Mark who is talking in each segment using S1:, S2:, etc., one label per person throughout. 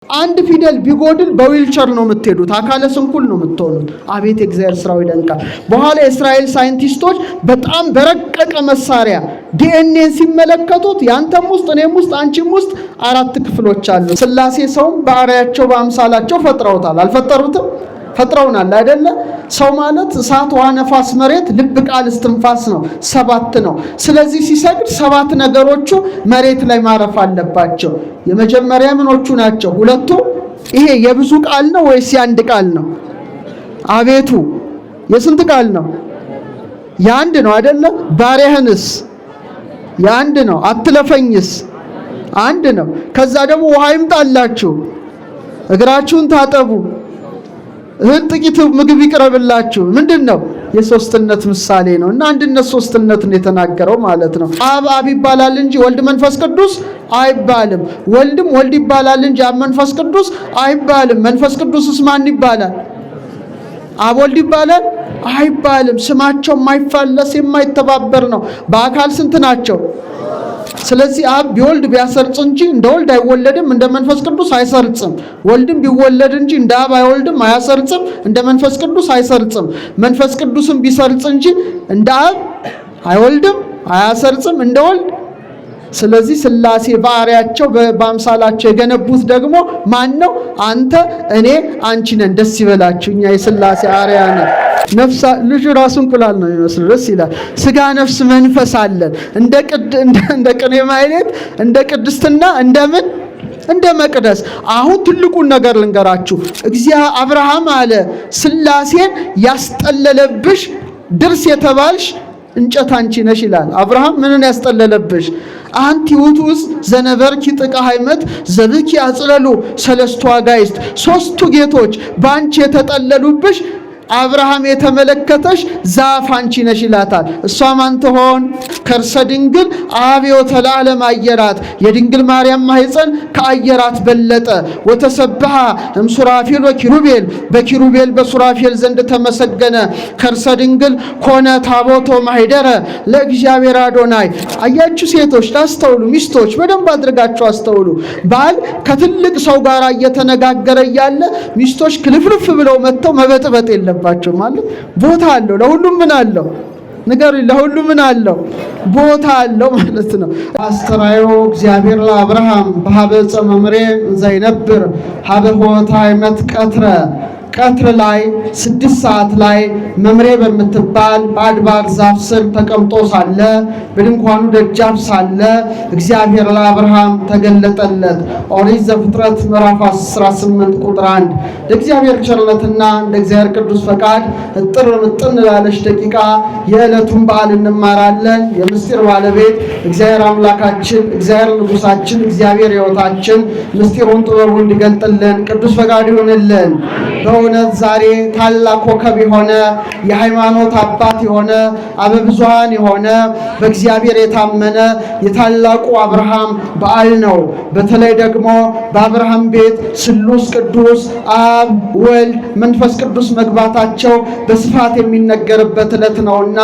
S1: አንድ ፊደል ቢጎድል በዊልቸር ነው የምትሄዱት፣ አካለ ስንኩል ነው የምትሆኑት። አቤት የእግዚአብሔር ስራው ይደንቃል። በኋላ የእስራኤል ሳይንቲስቶች በጣም በረቀቀ መሳሪያ ዲኤንኤን ሲመለከቱት ያንተም ውስጥ እኔም ውስጥ አንቺም ውስጥ 4 ክፍሎች አሉ። ሥላሴ ሰውም በአርአያቸው በአምሳላቸው ፈጥረውታል። አልፈጠሩትም? ፈጥረውናል አይደለ? ሰው ማለት እሳት፣ ውሃ፣ ነፋስ፣ መሬት፣ ልብ፣ ቃል፣ እስትንፋስ ነው። 7 ነው። ስለዚህ ሲሰግድ 7 ነገሮቹ መሬት ላይ ማረፍ አለባቸው። የመጀመሪያ ምኖቹ ናቸው? 2ቱ። ይሄ የብዙ ቃል ነው ወይስ የአንድ ቃል ነው? አቤቱ የስንት ቃል ነው? የአንድ ነው አይደለ? ባሪያህንስ የአንድ ነው። አትለፈኝስ አንድ ነው። ከዛ ደግሞ ውሃ ይምጣላችሁ፣ እግራችሁን ታጠቡ፣ እህል ጥቂት ምግብ ይቅረብላችሁ። ምንድነው? የሶስትነት ምሳሌ ነው። እና አንድነት ሶስትነትን የተናገረው ማለት ነው። አብ ይባላል እንጂ ወልድ መንፈስ ቅዱስ አይባልም። ወልድም ወልድ ይባላል እንጂ አብ መንፈስ ቅዱስ አይባልም። መንፈስ ቅዱስስ ማን ይባላል? አብ ወልድ ይባላል አይባልም። ስማቸው የማይፋለስ የማይተባበር ነው። በአካል ስንት ናቸው? ስለዚህ አብ ቢወልድ ቢያሰርጽ እንጂ እንደ ወልድ አይወለድም፣ እንደ መንፈስ ቅዱስ አይሰርጽም። ወልድም ቢወለድ እንጂ እንደ አብ አይወልድም አያሰርጽም፣ እንደ መንፈስ ቅዱስ አይሰርጽም። መንፈስ ቅዱስም ቢሰርጽ እንጂ እንደ አብ አይወልድም አያሰርጽም፣ እንደ ወልድ። ስለዚህ ሥላሴ በአርአያቸው በአምሳላቸው የገነቡት ደግሞ ማን ነው? አንተ፣ እኔ፣ አንቺ ነን። ደስ ይበላችሁ፣ እኛ የሥላሴ አርአያ ነን። ነፍስ ልጅ ራሱ እንቁላል ነው የሚመስለው። ደስ ይላል። ስጋ ነፍስ መንፈስ አለን። እንደ ቅኔ ማህሌት፣ እንደ ቅድስትና፣ እንደምን እንደ መቅደስ። አሁን ትልቁን ነገር ልንገራችሁ። አብርሃም አለ ሥላሴን ያስጠለለብሽ ድርስ የተባልሽ እንጨት አንቺ ነሽ ይላል። አብርሃም ምንን ያስጠለለብሽ? አንቲ ውእቱ ዘነበርኪ ጥቀ ሃይመት ዘብኪ አጽለሉ ሰለስቱ አጋዕዝት። 3ቱ ጌቶች በአንቺ የተጠለሉብሽ አብርሃም የተመለከተሽ ዛፍ አንቺ ነሽ ይላታል። እሷ ማን ትሆን? ከርሰ ድንግል አብዮተ ለዓለም አየራት። የድንግል ማርያም ማህፀን ከአየራት በለጠ። ወተሰብሐ እምሱራፌል ወኪሩቤል፣ በኪሩቤል በሱራፌል ዘንድ ተመሰገነ። ከርሰ ድንግል ኮነ ታቦቶ ማኅደረ ለእግዚአብሔር አዶናይ። አያችሁ ሴቶች ታስተውሉ፣ ሚስቶች በደንብ አድርጋችሁ አስተውሉ። ባል ከትልቅ ሰው ጋር እየተነጋገረ እያለ ሚስቶች ክልፍልፍ ብለው መጥተው መበጥበጥ የለም ማለት ቦታ አለው። ለሁሉም ምን አለው? ንገሩኝ። ለሁሉም ምን አለው? ቦታ አለው ማለት ነው። አስተራዮ እግዚአብሔር ለአብርሃም በሀበ ዕፀ መምሬ ዘይነብር ሀበ ሆታ አይመት ቀትረ። ቀትር ላይ 6 ሰዓት ላይ መምሬ በምትባል በአድባር ዛፍ ስር ተቀምጦ ሳለ በድንኳኑ ደጃፍ ሳለ እግዚአብሔር ለአብርሃም ተገለጠለት። ኦሪት ዘፍጥረት ምዕራፍ 18 ቁጥር 1። ለእግዚአብሔር ቸርነትና ለእግዚአብሔር ቅዱስ ፈቃድ እጥር ምጥን ላለች ደቂቃ የዕለቱን በዓል እንማራለን። የምስጢር ባለቤት እግዚአብሔር አምላካችን፣ እግዚአብሔር ንጉሳችን፣ እግዚአብሔር ሕይወታችን ምስጢሩን ጥበቡን እንዲገልጥልን ቅዱስ ፈቃድ ይሆንልን። በእውነት ዛሬ ታላቅ ኮከብ የሆነ የሃይማኖት አባት የሆነ አበብዙሃን የሆነ በእግዚአብሔር የታመነ የታላቁ አብርሃም በዓል ነው። በተለይ ደግሞ በአብርሃም ቤት ስሉስ ቅዱስ አብ ወልድ መንፈስ ቅዱስ መግባታቸው በስፋት የሚነገርበት ዕለት ነውና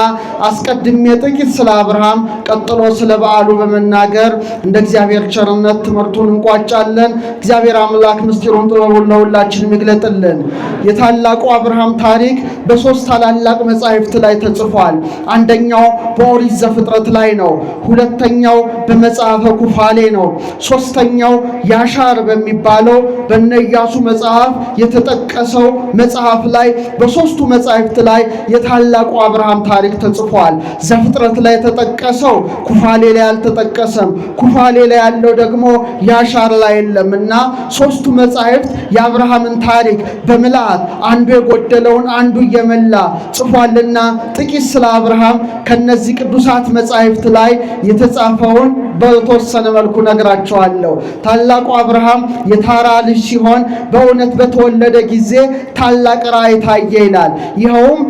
S1: አስቀድሜ ጥቂት ስለ አብርሃም ቀጥሎ ስለ በዓሉ በመናገር እንደ እግዚአብሔር ቸርነት ትምህርቱን እንቋጫለን። እግዚአብሔር አምላክ ምስጢሩን ጥበቡን ለሁላችን ይግለጥልን። የታላቁ አብርሃም ታሪክ በ3 ታላላቅ መጻሕፍት ላይ ተጽፏል። አንደኛው በኦሪት ዘፍጥረት ላይ ነው። ሁለተኛው በመጽሐፈ ኩፋሌ ነው። ሶስተኛው ያሻር በሚባለው በነ ኢያሱ መጽሐፍ የተጠቀሰው መጽሐፍ ላይ በ3ቱ መጻሕፍት ላይ የታላቁ አብርሃም ታሪክ ተጽፏል። ዘፍጥረት ላይ የተጠቀሰው ኩፋሌ ላይ አልተጠቀሰም። ኩፋሌ ላይ ያለው ደግሞ ያሻር ላይ የለምና 3ቱ መጻሕፍት የአብርሃምን ታሪክ በምልአት አንዱ የጎደለውን አንዱ እየመላ ጽፏልና ጥቂት ስለ አብርሃም ከነዚህ ቅዱሳት መጻሕፍት ላይ የተጻፈውን በተወሰነ መልኩ ነግራቸዋለሁ። ታላቁ አብርሃም የታራ ልጅ ሲሆን በእውነት በተወለደ ጊዜ ታላቅ ራእይ ታየ ይላል። ይኸውም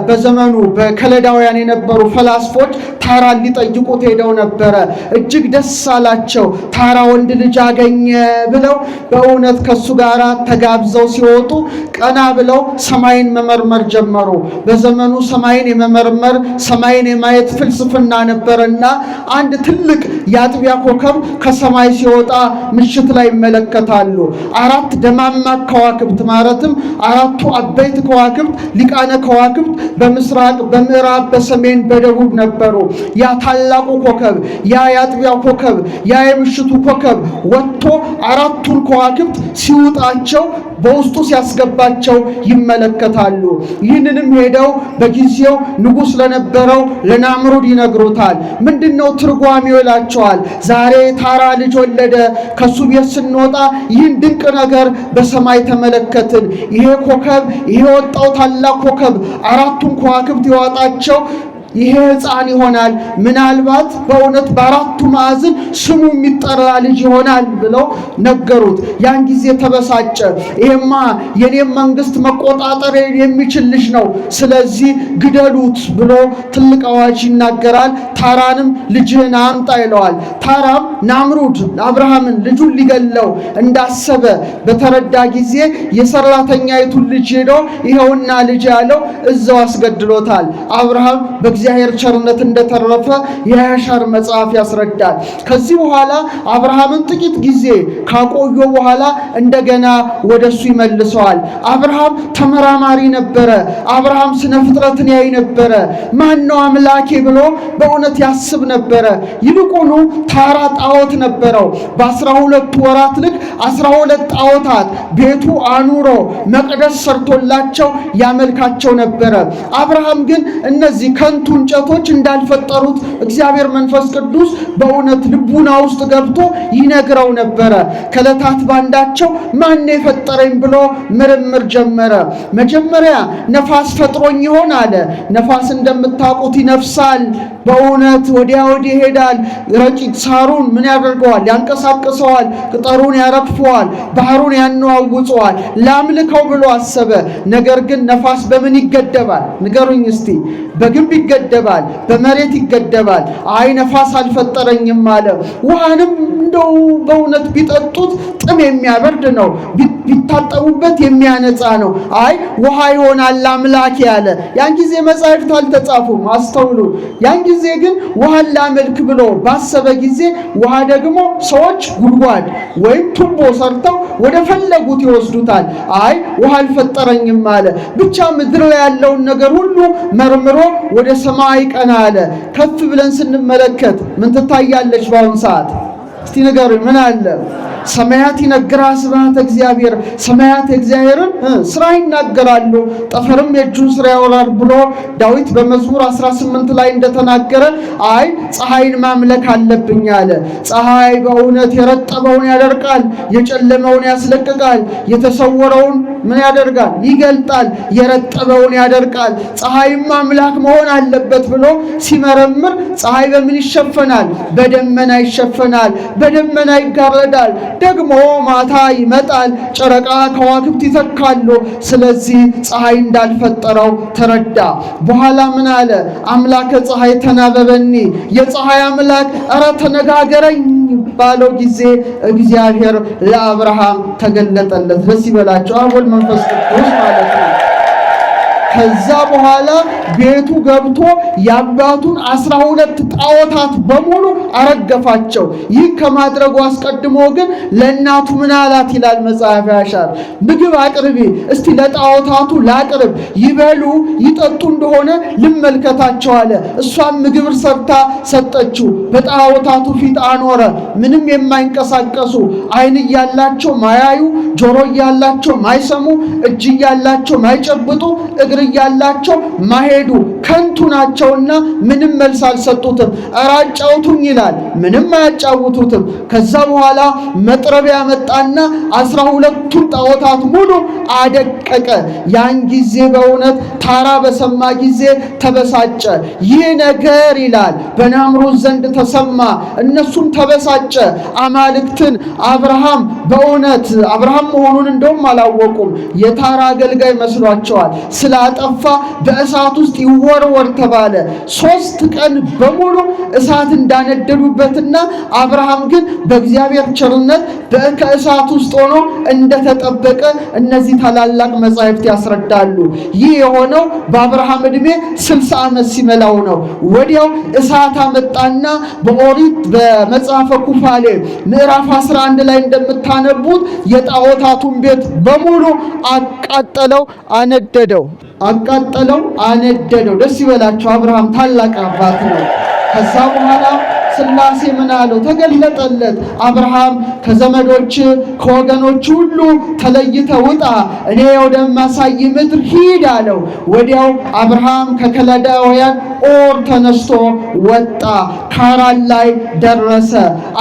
S1: በዘመኑ በከለዳውያን የነበሩ ፈላስፎች ታራን ሊጠይቁት ሄደው ነበረ። እጅግ ደስ አላቸው። ታራ ወንድ ልጅ አገኘ ብለው በእውነት ከሱ ጋር ተጋብዘው ሲወጡ ሲወጡ ቀና ብለው ሰማይን መመርመር ጀመሩ። በዘመኑ ሰማይን የመመርመር ሰማይን የማየት ፍልስፍና ነበርና አንድ ትልቅ የአጥቢያ ኮከብ ከሰማይ ሲወጣ ምሽት ላይ ይመለከታሉ። 4 ደማማ ከዋክብት ማለትም 4ቱ አበይት ከዋክብት ሊቃነ ከዋክብት በምስራቅ፣ በምዕራብ፣ በሰሜን፣ በደቡብ ነበሩ። ያ ታላቁ ኮከብ፣ ያ የአጥቢያው ኮከብ፣ ያ የምሽቱ ኮከብ ወጥቶ 4ቱን ከዋክብት ሲውጣቸው በውስጡ ሲያስገባቸው ይመለከታሉ። ይህንንም ሄደው በጊዜው ንጉሥ ለነበረው ለናምሩድ ይነግሩታል። ምንድነው ትርጓሜው ይላቸዋል። ዛሬ ታራ ልጅ ወለደ፣ ከሱ ቤት ስንወጣ ይህን ድንቅ ነገር በሰማይ ተመለከትን። ይሄ ኮከብ፣ ይሄ ወጣው ታላቅ ኮከብ 4ቱን ከዋክብት ይዋጣቸው ይሄ ሕፃን ይሆናል፣ ምናልባት በእውነት በ4ቱ ማዕዘን ስሙ የሚጠራ ልጅ ይሆናል ብለው ነገሩት። ያን ጊዜ ተበሳጨ። ይሄማ የኔም መንግስት መቆጣጠር የሚችል ልጅ ነው፣ ስለዚህ ግደሉት ብሎ ትልቅ አዋጅ ይናገራል። ታራንም ልጅህን አምጣ ይለዋል። ታራም ናምሩድ አብርሃምን ልጁን ሊገለው እንዳሰበ በተረዳ ጊዜ የሰራተኛይቱን ልጅ ሄዶ ይኸውና ልጅ ያለው እዛው አስገድሎታል። አብርሃም እግዚአብሔር ቸርነት እንደተረፈ የያሻር መጽሐፍ ያስረዳል። ከዚህ በኋላ አብርሃምን ጥቂት ጊዜ ካቆየ በኋላ እንደገና ወደሱ ይመልሰዋል። አብርሃም ተመራማሪ ነበረ። አብርሃም ስነ ፍጥረትን ያይ ነበረ። ማን ነው አምላኬ ብሎ በእውነት ያስብ ነበረ። ይልቁኑ ታራ ጣዖት ነበረው። በ12 ወራት ልክ 12 ጣዖታት ቤቱ አኑሮ መቅደስ ሰርቶላቸው ያመልካቸው ነበረ። አብርሃም ግን እነዚህ ከንቱ እንጨቶች እንዳልፈጠሩት እግዚአብሔር መንፈስ ቅዱስ በእውነት ልቡና ውስጥ ገብቶ ይነግረው ነበረ። ከዕለታት ባንዳቸው ማን የፈጠረኝ ብሎ ምርምር ጀመረ። መጀመሪያ ነፋስ ፈጥሮኝ ይሆን አለ። ነፋስ እንደምታውቁት ይነፍሳል፣ በእውነት ወዲያ ወዲህ ይሄዳል። ረቂቅ ሳሩን ምን ያደርገዋል? ያንቀሳቅሰዋል፣ ቅጠሩን ያረግፈዋል፣ ባህሩን ያነዋውጸዋል። ላምልከው ብሎ አሰበ። ነገር ግን ነፋስ በምን ይገደባል? ንገሩኝ እስቲ። በግንብ ይገደባል፣ በመሬት ይገደባል። አይ ነፋስ አልፈጠረኝም አለ። ውሃንም እንደው በእውነት ቢጠጡት ጥም የሚያበርድ ነው፣ ቢታጠቡበት የሚያነጻ ነው። አይ ውሃ ይሆናል አምላክ ያለ። ያን ጊዜ መጻሕፍት አልተጻፉም፣ አስተውሉ። ያን ጊዜ ግን ውሃን ላመልክ ብሎ ባሰበ ጊዜ ውሃ ደግሞ ሰዎች ጉድጓድ ወይም ቱቦ ሰርተው ወደ ፈለጉት ይወስዱታል። አይ ውሃ አልፈጠረኝም አለ። ብቻ ምድር ላይ ያለውን ነገር ሁሉ መርምሮ ወደ ሰማይ ቀና አለ። ከፍ ብለን ስንመለከት ምን ትታያለች? በአሁኑ ሰዓት እስቲ ንገሩኝ፣ ምን አለ? ሰማያት ይነግራ ስብሐተ እግዚአብሔር። ሰማያት የእግዚአብሔርን ስራ ይናገራሉ፣ ጠፈርም የእጁን ስራ ያወራል ብሎ ዳዊት በመዝሙር 18 ላይ እንደተናገረ አይ ፀሐይን ማምለክ አለብኝ አለ። ፀሐይ በእውነት የረጠበውን ያደርቃል፣ የጨለመውን ያስለቅቃል፣ የተሰወረውን ምን ያደርጋል? ይገልጣል፣ የረጠበውን ያደርቃል። ፀሐይም አምላክ መሆን አለበት ብሎ ሲመረምር ፀሐይ በምን ይሸፈናል? በደመና ይሸፈናል፣ በደመና ይጋረዳል። ደግሞ ማታ ይመጣል፣ ጨረቃ ከዋክብት ይተካሉ። ስለዚህ ፀሐይ እንዳልፈጠረው ተረዳ። በኋላ ምን አለ? አምላከ ፀሐይ ተናበበኒ፣ የፀሐይ አምላክ ኧረ ተነጋገረኝ ባለው ጊዜ እግዚአብሔር ለአብርሃም ተገለጠለት። ደስ ይበላቸው አብ ወልድ መንፈስ ቅዱስ ማለት ነው። ከዛ በኋላ ቤቱ ገብቶ የአባቱን 12 ጣዖታት በሙሉ አረገፋቸው። ይህ ከማድረጉ አስቀድሞ ግን ለእናቱ ምን አላት ይላል መጽሐፈ ያሻር፣ ምግብ አቅርቢ እስቲ ለጣዖታቱ ላቅርብ፣ ይበሉ ይጠጡ እንደሆነ ልመልከታቸው አለ። እሷም ምግብ ሰርታ ሰጠችው፣ በጣዖታቱ ፊት አኖረ። ምንም የማይንቀሳቀሱ ዓይን እያላቸው ማያዩ፣ ጆሮ እያላቸው ማይሰሙ፣ እጅ እያላቸው ማይጨብጡ፣ እግር እያላቸው ማሄዱ ከንቱ ናቸውና ምንም መልስ አልሰጡትም። ኧረ አጫውቱኝ ይላል፣ ምንም አያጫውቱትም። ከዛ በኋላ መጥረቢያ መጣና 12ቱን ጣዖታት ሙሉ አደቀቀ። ያን ጊዜ በእውነት ታራ በሰማ ጊዜ ተበሳጨ። ይህ ነገር ይላል በናምሩድ ዘንድ ተሰማ፣ እነሱም ተበሳጨ። አማልክትን አብርሃም በእውነት አብርሃም መሆኑን እንደውም አላወቁም። የታራ አገልጋይ መስሏቸዋል። ስላጠፋ በእሳት ውስጥ ይወርወር ተባለ። 3 ቀን በሙሉ እሳት እንዳነደዱበትና አብርሃም ግን በእግዚአብሔር ቸርነት ከእሳት ውስጥ ሆኖ እንደተጠበቀ እነዚህ ታላላቅ መጻሕፍት ያስረዳሉ። ይህ የሆነው በአብርሃም ዕድሜ 60 ዓመት ሲመላው ነው። ወዲያው እሳት አመጣና በኦሪት በመጽሐፈ ኩፋሌ ምዕራፍ 11 ላይ እንደምታነቡት የጣዖታቱን ቤት በሙሉ አቃጠለው፣ አነደደው። ደስ ይበላቸው። አብርሃም ታላቅ አባት ነው። ከዛ በኋላ ሥላሴ ምን አለው? ተገለጠለት። አብርሃም ከዘመዶች ከወገኖች ሁሉ ተለይተ ውጣ፣ እኔ ወደማሳይ ምድር ሂድ አለው። ወዲያው አብርሃም ከከለዳውያን ኦር ተነስቶ ወጣ። ካራን ላይ ደረሰ።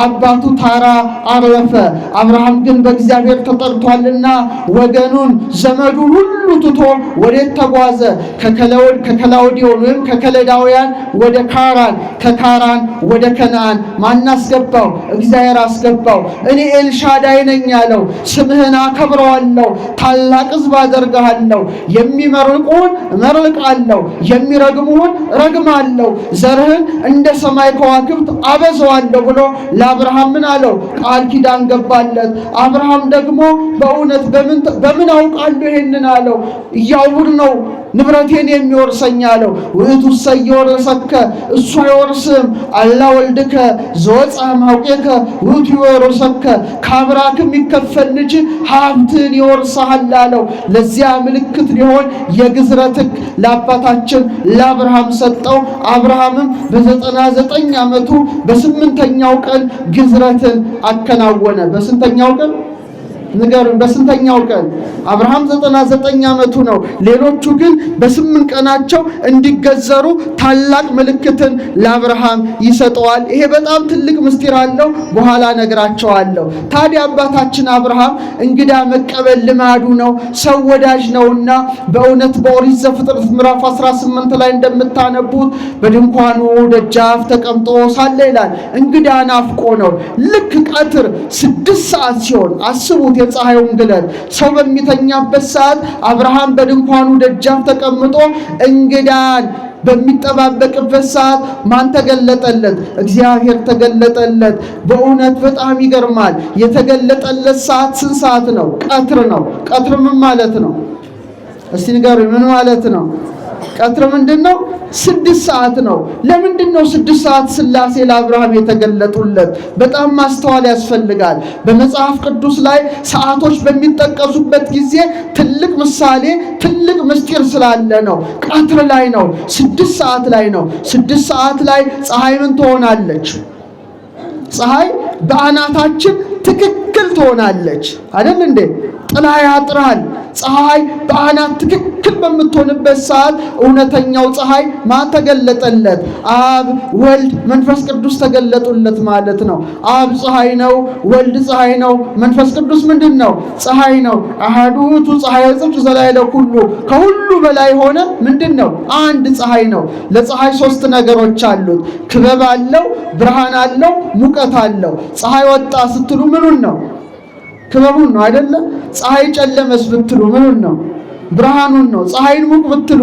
S1: አባቱ ታራ አረፈ። አብርሃም ግን በእግዚአብሔር ተጠርቷልና ወገኑን ዘመዱን ሁሉ ትቶ ወዴት ተጓዘ? ከከላውዲዮን ወይም ከከለዳውያን ወደ ካራን፣ ከካራን ወደ ከነዓን። ማን አስገባው? እግዚአብሔር አስገባው። እኔ ኤልሻዳይ ነኝ ያለው፣ ስምህን አከብረዋለሁ፣ ታላቅ ሕዝብ አደርግሃለሁ፣ የሚመርቁህን እመርቃለሁ፣ የሚረግሙህን ረግማለሁ፣ ዘርህን እንደ ሰማይ ከዋክብት አበዛዋለሁ ብሎ ለአብርሃም ምን አለው? ቃል ኪዳን ገባለት። አብርሃም ደግሞ በእውነት በምን አውቃለሁ ይሄንን አለው። እያውር ነው ንብረቴን የሚወርሰኝ አለው። ውእቱ ሰየወረሰከ እሱ አይወርስም አላ ወልድከ ዘወፅአ እምኀቤከ ውእቱ ይወርሰከ ከአብራክም ይከፈል ልጅ ሀብትን ይወርስሃል አለው። ለዚያ ምልክት ሊሆን የግዝረት ሕግ ለአባታችን ለአብርሃም ሰጠው። አብርሃምም በ99 ዓመቱ በ8ኛው ቀን ግዝረትን አከናወነ። በስንተኛው ቀን ንገሩን? በስንተኛው ቀን? አብርሃም 99 ዓመቱ ነው። ሌሎቹ ግን በ8 ቀናቸው እንዲገዘሩ ታላቅ ምልክትን ለአብርሃም ይሰጠዋል። ይሄ በጣም ትልቅ ምስጢር አለው። በኋላ ነግራቸዋለሁ። ታዲያ አባታችን አብርሃም እንግዳ መቀበል ልማዱ ነው፣ ሰው ወዳጅ ነውና በእውነት በኦሪት ዘፍጥረት ምዕራፍ 18 ላይ እንደምታነቡት በድንኳኑ ደጃፍ ተቀምጦ ሳለ ይላል እንግዳ ናፍቆ ነው። ልክ ቀትር 6 ሰዓት ሲሆን አስቡት የፀሐዩን ግለት ሰው በሚተኛበት ሰዓት አብርሃም በድንኳኑ ደጃፍ ተቀምጦ እንግዳን በሚጠባበቅበት ሰዓት ማን ተገለጠለት? እግዚአብሔር ተገለጠለት። በእውነት በጣም ይገርማል። የተገለጠለት ሰዓት ስንት ሰዓት ነው? ቀትር ነው። ቀትር ምን ማለት ነው? እስቲ ንገሩኝ፣ ምን ማለት ነው? ቀትር ምንድነው? 6 ሰዓት ነው። ለምንድነው 6 ሰዓት ሥላሴ ለአብርሃም የተገለጡለት? በጣም ማስተዋል ያስፈልጋል። በመጽሐፍ ቅዱስ ላይ ሰዓቶች በሚጠቀሱበት ጊዜ ትልቅ ምሳሌ፣ ትልቅ ምስጢር ስላለ ነው። ቀትር ላይ ነው፣ 6 ሰዓት ላይ ነው። 6 ሰዓት ላይ ፀሐይ ምን ትሆናለች? ፀሐይ በአናታችን ትክክል ትሆናለች አይደል እንዴ? ጥላ ያጥራል። ፀሐይ በአናት ትክክል በምትሆንበት ሰዓት እውነተኛው ፀሐይ ማን ተገለጠለት? አብ፣ ወልድ፣ መንፈስ ቅዱስ ተገለጡለት ማለት ነው። አብ ፀሐይ ነው፣ ወልድ ፀሐይ ነው፣ መንፈስ ቅዱስ ምንድን ነው? ፀሐይ ነው። አሐዱ ውእቱ ፀሐየ ጽድቅ ዘላዕለ ኩሉ፣ ከሁሉ በላይ ሆነ ምንድን ነው? አንድ ፀሐይ ነው። ለፀሐይ 3 ነገሮች አሉት። ክበብ አለው፣ ብርሃን አለው፣ ሙቀት አለው። ፀሐይ ወጣ ስትሉ ምኑን ነው? ክበቡን ነው አይደለ? ፀሐይ ጨለመስ ብትሉ ምኑን ነው? ብርሃኑን ነው። ፀሐይን ሙቅ ብትሉ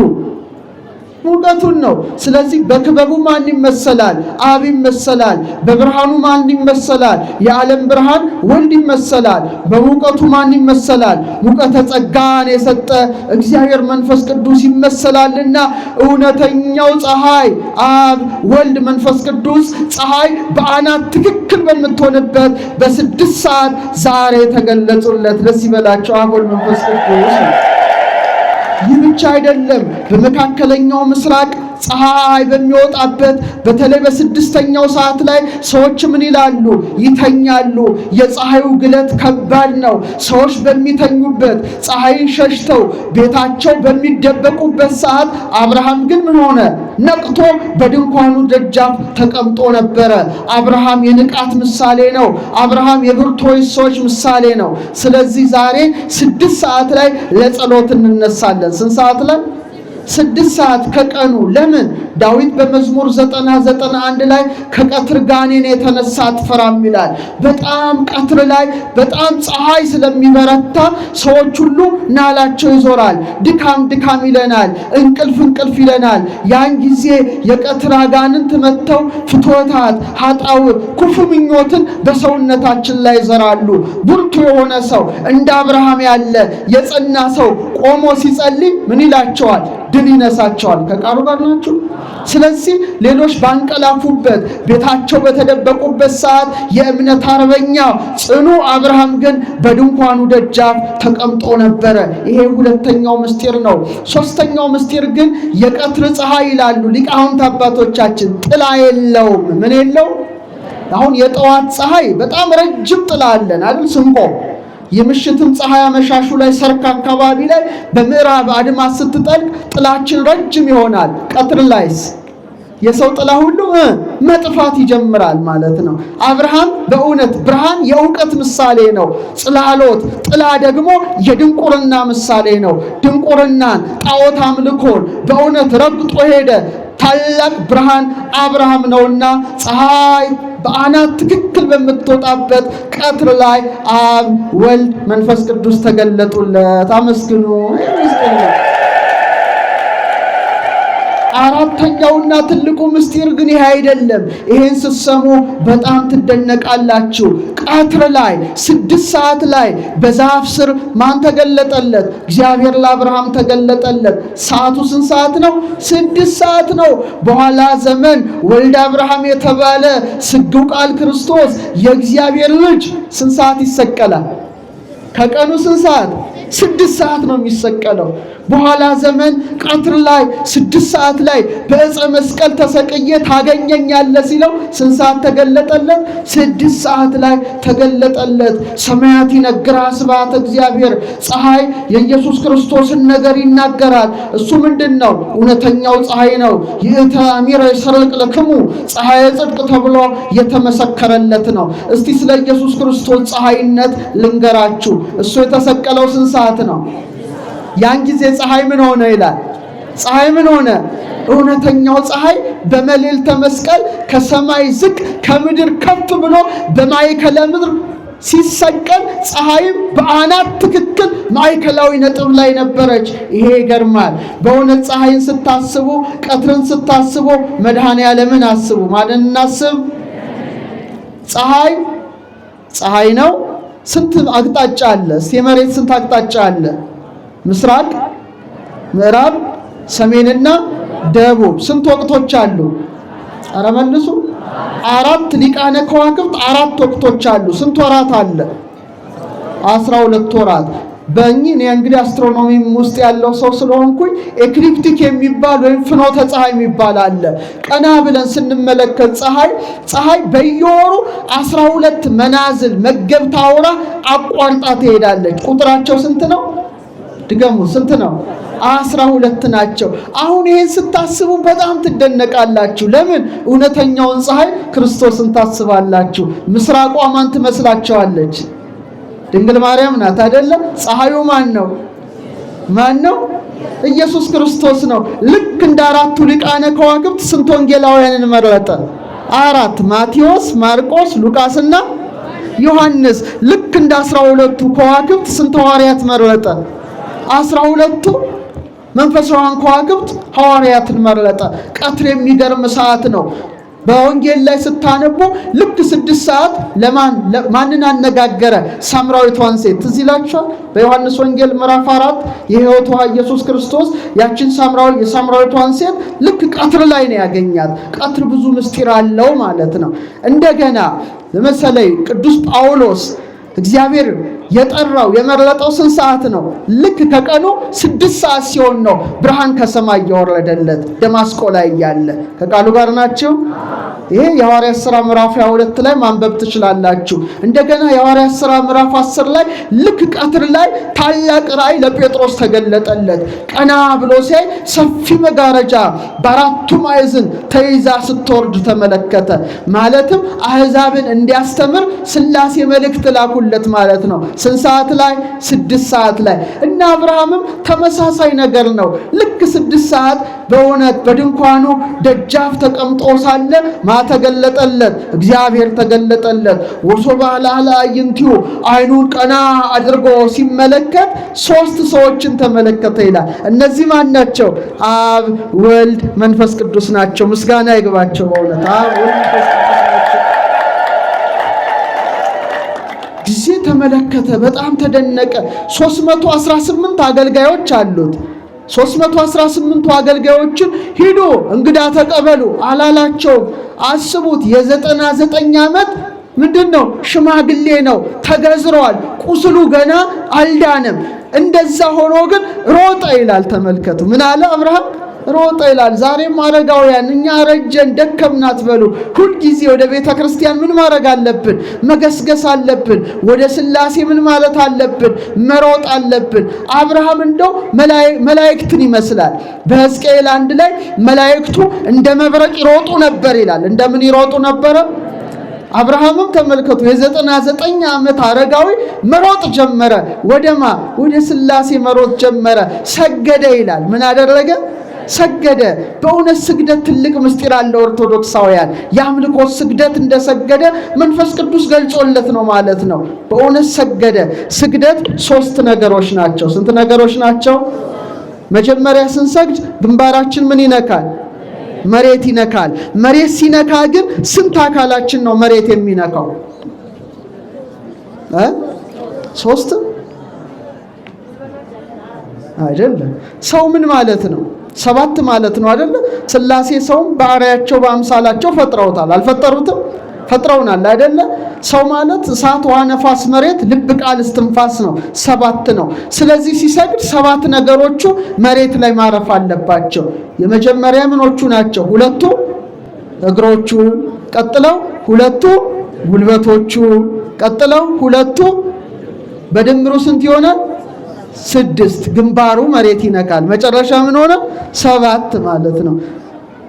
S1: ሙቀቱን ነው። ስለዚህ በክበቡ ማን ይመሰላል? አብ ይመሰላል። በብርሃኑ ማን ይመሰላል? የዓለም ብርሃን ወልድ ይመሰላል። በሙቀቱ ማን ይመሰላል? ሙቀተ ጸጋን የሰጠ እግዚአብሔር መንፈስ ቅዱስ ይመሰላልና እውነተኛው ፀሐይ አብ፣ ወልድ፣ መንፈስ ቅዱስ ፀሐይ በአናት ትክክል በምትሆንበት በ6 ሰዓት ዛሬ ተገለጹለት። ደስ ይበላቸው አብ፣ ወልድ፣ መንፈስ ቅዱስ። ይህ ብቻ አይደለም። በመካከለኛው ምስራቅ ፀሐይ በሚወጣበት በተለይ በ6ኛው ሰዓት ላይ ሰዎች ምን ይላሉ? ይተኛሉ። የፀሐዩ ግለት ከባድ ነው። ሰዎች በሚተኙበት ፀሐይን ሸሽተው ቤታቸው በሚደበቁበት ሰዓት አብርሃም ግን ምን ሆነ? ነቅቶ በድንኳኑ ደጃፍ ተቀምጦ ነበረ። አብርሃም የንቃት ምሳሌ ነው። አብርሃም የብርቱዎች ሰዎች ምሳሌ ነው። ስለዚህ ዛሬ 6 ሰዓት ላይ ለጸሎት እንነሳለን። ስንት ሰዓት ላይ? 6 ሰዓት ከቀኑ። ለምን? ዳዊት በመዝሙር 91 ላይ ከቀትር ጋኔን የተነሳ አትፈራም ይላል። በጣም ቀትር ላይ በጣም ፀሐይ ስለሚበረታ ሰዎች ሁሉ ናላቸው ይዞራል። ድካም ድካም ይለናል፣ እንቅልፍ እንቅልፍ ይለናል። ያን ጊዜ የቀትር አጋንንት መጥተው ፍትወታት፣ ኃጣውእ፣ ክፉ ምኞትን በሰውነታችን ላይ ይዘራሉ። ብርቱ የሆነ ሰው እንደ አብርሃም ያለ የጸና ሰው ቆሞ ሲጸልይ ምን ይላቸዋል? ድል ይነሳቸዋል። ከቃሉ ጋር ናችሁ። ስለዚህ ሌሎች ባንቀላፉበት ቤታቸው በተደበቁበት ሰዓት የእምነት አርበኛ ጽኑ አብርሃም ግን በድንኳኑ ደጃፍ ተቀምጦ ነበረ። ይሄ ሁለተኛው ምስጢር ነው። ሶስተኛው ምስጢር ግን የቀትር ፀሐይ ይላሉ ሊቃውንት አባቶቻችን ጥላ የለውም። ምን የለው? አሁን የጠዋት ፀሐይ በጣም ረጅም ጥላ አለን አይደል? ስንቆም የምሽትም ፀሐይ አመሻሹ ላይ ሰርክ አካባቢ ላይ በምዕራብ አድማስ ስትጠልቅ ጥላችን ረጅም ይሆናል። ቀትር ላይስ የሰው ጥላ ሁሉ መጥፋት ይጀምራል ማለት ነው። አብርሃም በእውነት ብርሃን የእውቀት ምሳሌ ነው። ጽላሎት ጥላ ደግሞ የድንቁርና ምሳሌ ነው። ድንቁርናን፣ ጣዖት አምልኮን በእውነት ረግጦ ሄደ። ታላቅ ብርሃን አብርሃም ነውና ፀሐይ በአናት ትክክል በምትወጣበት ቀትር ላይ አብ፣ ወልድ፣ መንፈስ ቅዱስ ተገለጡለት። አመስግኑ። አራተኛውና ትልቁ ምስጢር ግን ይሄ አይደለም። ይሄን ስትሰሙ በጣም ትደነቃላችሁ። ቀትር ላይ 6 ሰዓት ላይ በዛፍ ስር ማን ተገለጠለት? እግዚአብሔር ለአብርሃም ተገለጠለት። ሰዓቱ ስንት ሰዓት ነው? 6 ሰዓት ነው። በኋላ ዘመን ወልደ አብርሃም የተባለ ስግው ቃል ክርስቶስ የእግዚአብሔር ልጅ ስንት ሰዓት ይሰቀላል? ከቀኑ ስንት ሰዓት? 6 ሰዓት ነው የሚሰቀለው። በኋላ ዘመን ቀትር ላይ 6 ሰዓት ላይ በዕፀ መስቀል ተሰቅዬ ታገኘኛለህ ሲለው ስንት ሰዓት ተገለጠለት? 6 ሰዓት ላይ ተገለጠለት። ሰማያት ይነግራ ስብሐተ እግዚአብሔር። ፀሐይ የኢየሱስ ክርስቶስን ነገር ይናገራል። እሱ ምንድነው? እውነተኛው ፀሐይ ነው። ይእተ አሚረ ይሰርቅ ለክሙ ፀሐይ ጽድቅ ተብሎ የተመሰከረለት ነው። እስቲ ስለ ኢየሱስ ክርስቶስ ፀሐይነት ልንገራችሁ። እሱ የተሰቀለው ስንት ሰዓት ነው? ያን ጊዜ ፀሐይ ምን ሆነ ይላል? ፀሐይ ምን ሆነ? እውነተኛው ፀሐይ በመልዕልተ መስቀል ከሰማይ ዝቅ ከምድር ከፍ ብሎ በማዕከለ ምድር ሲሰቀል ፀሐይም በአናት ትክክል ማዕከላዊ ነጥብ ላይ ነበረች። ይሄ ይገርማል በእውነት። ፀሐይን ስታስቡ፣ ቀትርን ስታስቡ መድኃኔዓለምን አስቡ። ማንን እናስብ? ፀሐይ ነው። ስንት አቅጣጫ አለ? እስቲ የመሬት ስንት አቅጣጫ አለ? ምስራቅ፣ ምዕራብ፣ ሰሜንና ደቡብ። ስንት ወቅቶች አሉ? ኧረ መልሱ። 4 ሊቃነ ከዋክብት 4 ወቅቶች አሉ። ስንት ወራት አለ? 12 ወራት። እኔ እንግዲህ አስትሮኖሚም ውስጥ ያለው ሰው ስለሆንኩኝ ኤክሊፕቲክ የሚባል ወይም ፍኖተ ፀሐይ የሚባል አለ። ቀና ብለን ስንመለከት ፀሐይ በየወሩ 12 መናዝል መገብታ አውራ አቋርጣ ትሄዳለች። ቁጥራቸው ስንት ነው? ድገሙ። ስንት ነው? 12 ናቸው። አሁን ይሄን ስታስቡ በጣም ትደነቃላችሁ። ለምን? እውነተኛውን ፀሐይ ክርስቶስን ታስባላችሁ። ምስራቋ ማን ትመስላችኋለች? ድንግል ማርያም ናት አይደለም? ፀሐዩ ማን ነው? ኢየሱስ ክርስቶስ ነው። ልክ እንደ 4ቱ ሊቃነ ከዋክብት ስንት ወንጌላውያንን መረጠ? 4። ማቴዎስ፣ ማርቆስ፣ ሉቃስና ዮሐንስ። ልክ እንደ 12ቱ ከዋክብት ስንት ሐዋርያት መረጠ? 12ቱ መንፈሳውያን ከዋክብት ሐዋርያትን መረጠ። ቀትር የሚገርም ሰዓት ነው። በወንጌል ላይ ስታነቡ ልክ 6 ሰዓት ማንን አነጋገረ? ሳምራዊቷን ሴት ትዝ ይላችኋል? በዮሐንስ ወንጌል ምዕራፍ 4 የሕይወት ውሃ ኢየሱስ ክርስቶስ ያችን የሳምራዊቷን ሴት ልክ ቀትር ላይ ነው ያገኛት። ቀትር ብዙ ምስጢር አለው ማለት ነው። እንደገና ለምሳሌ ቅዱስ ጳውሎስ እግዚአብሔር የጠራው የመረጠው ስንት ሰዓት ነው? ልክ ከቀኑ 6 ሰዓት ሲሆን ነው ብርሃን ከሰማይ እየወረደለት ደማስቆ ላይ ያለ። ከቃሉ ጋር ናቸው። ይሄ የሐዋርያት ሥራ ምዕራፍ 22 ላይ ማንበብ ትችላላችሁ። እንደገና የሐዋርያት ሥራ ምዕራፍ 10 ላይ ልክ ቀትር ላይ ታላቅ ራእይ ለጴጥሮስ ተገለጠለት። ቀና ብሎ ሲያይ ሰፊ መጋረጃ በአራቱ ማዕዘን ተይዛ ስትወርድ ተመለከተ። ማለትም አሕዛብን እንዲያስተምር ሥላሴ መልእክት ላኩለት ማለት ነው። ስንት ሰዓት ላይ? 6 ሰዓት ላይ። እና አብርሃምም ተመሳሳይ ነገር ነው። ልክ 6 ሰዓት በእውነት በድንኳኑ ደጃፍ ተቀምጦ ሳለ ተገለጠለት፣ እግዚአብሔር ተገለጠለት። ወሶባ ላላ አይንቲው አይኑን ቀና አድርጎ ሲመለከት 3 ሰዎችን ተመለከተ ይላል። እነዚህ ማን ናቸው? አብ ወልድ መንፈስ ቅዱስ ናቸው። ምስጋና ይግባቸው። በእውነት አብ ወልድ መንፈስ ቅዱስ ናቸው። ጊዜ ተመለከተ፣ በጣም ተደነቀ። 318 አገልጋዮች አሉት። 318ቱ አገልጋዮችን ሂዱ እንግዳ ተቀበሉ አላላቸውም። አስቡት፣ የ99 ዓመት ምንድነው? ሽማግሌ ነው፣ ተገዝሯል፣ ቁስሉ ገና አልዳንም። እንደዛ ሆኖ ግን ሮጠ ይላል። ተመልከቱ፣ ምን አለ አብርሃም? ሮጠ ይላል። ዛሬም አረጋውያን እኛ ረጀን ደከምናት በሉ። ሁልጊዜ ወደ ቤተ ክርስቲያን ምን ማድረግ አለብን? መገስገስ አለብን። ወደ ሥላሴ ምን ማለት አለብን? መሮጥ አለብን። አብርሃም እንደው መላእክትን ይመስላል። በሕዝቅኤል 1 ላይ መላእክቱ እንደ መብረቅ ይሮጡ ነበር ይላል። እንደምን ይሮጡ ነበረ? አብርሃምም ተመልከቱ፣ የ99 ዓመት አረጋዊ መሮጥ ጀመረ። ወደማ? ወደ ሥላሴ መሮጥ ጀመረ። ሰገደ ይላል። ምን አደረገ? ሰገደ። በእውነት ስግደት ትልቅ ምስጢር አለው። ኦርቶዶክሳውያን የአምልኮ ስግደት እንደሰገደ መንፈስ ቅዱስ ገልጾለት ነው ማለት ነው። በእውነት ሰገደ። ስግደት 3 ነገሮች ናቸው። ስንት ነገሮች ናቸው? መጀመሪያ ስንሰግድ ግንባራችን ምን ይነካል? መሬት ይነካል። መሬት ሲነካ ግን ስንት አካላችን ነው መሬት የሚነካው? 3 አይደለም። ሰው ምን ማለት ነው? 7 ማለት ነው አይደለ? ሥላሴ ሰውም በአርአያቸው በአምሳላቸው ፈጥረውታል። አልፈጠሩትም? ፈጥረውናል አይደለ? ሰው ማለት እሳት፣ ውሃ፣ ነፋስ፣ መሬት፣ ልብ፣ ቃል፣ እስትንፋስ ነው። 7 ነው። ስለዚህ ሲሰግድ 7 ነገሮቹ መሬት ላይ ማረፍ አለባቸው። የመጀመሪያ ምኖቹ ናቸው? 2 እግሮቹ፣ ቀጥለው 2 ጉልበቶቹ፣ ቀጥለው 2 በድምሩ ስንት ይሆናል? 6 ግንባሩ መሬት ይነካል። መጨረሻ ምን ሆነ? 7 ማለት ነው።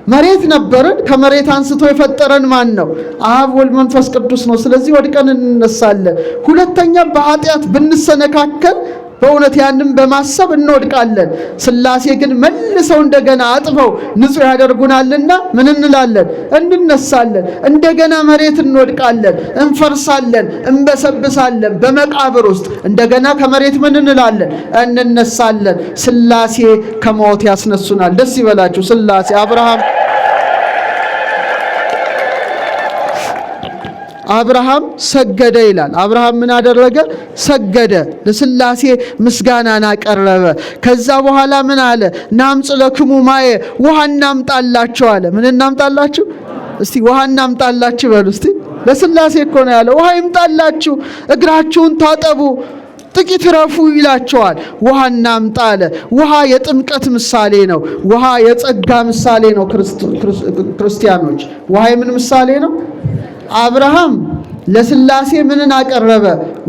S1: መሬት ነበርን። ከመሬት አንስቶ የፈጠረን ማን ነው? አብ ወልድ መንፈስ ቅዱስ ነው። ስለዚህ ወድቀን እንነሳለን። ሁለተኛ በኃጢአት ብንሰነካከል በእውነት ያንን በማሰብ እንወድቃለን። ሥላሴ ግን መልሰው እንደገና አጥበው ንጹሕ ያደርጉናልና ምን እንላለን? እንነሳለን። እንደገና መሬት እንወድቃለን፣ እንፈርሳለን፣ እንበሰብሳለን በመቃብር ውስጥ። እንደገና ከመሬት ምን እንላለን? እንነሳለን። ሥላሴ ከሞት ያስነሱናል። ደስ ይበላችሁ ሥላሴ። አብርሃም ሰገደ ይላል። አብርሃም ምን አደረገ? ሰገደ። ለሥላሴ ምስጋናን አቀረበ። ከዛ በኋላ ምን አለ? ናምጽ ለክሙ ማየ፣ ውሃ እናምጣላችሁ አለ። ምን እናምጣላችሁ? እስቲ ውሃ እናምጣላችሁ በሉ እስቲ። ለሥላሴ እኮ ነው ያለ። ውሃ ይምጣላችሁ፣ እግራችሁን ታጠቡ፣ ጥቂት ረፉ ይላቸዋል። ውሃ እናምጣ አለ። ውሃ የጥምቀት ምሳሌ ነው። ውሃ የጸጋ ምሳሌ ነው። ክርስቲያኖች ውሃ የምን ምሳሌ ነው? አብርሃም ለሥላሴ ምንን አቀረበ?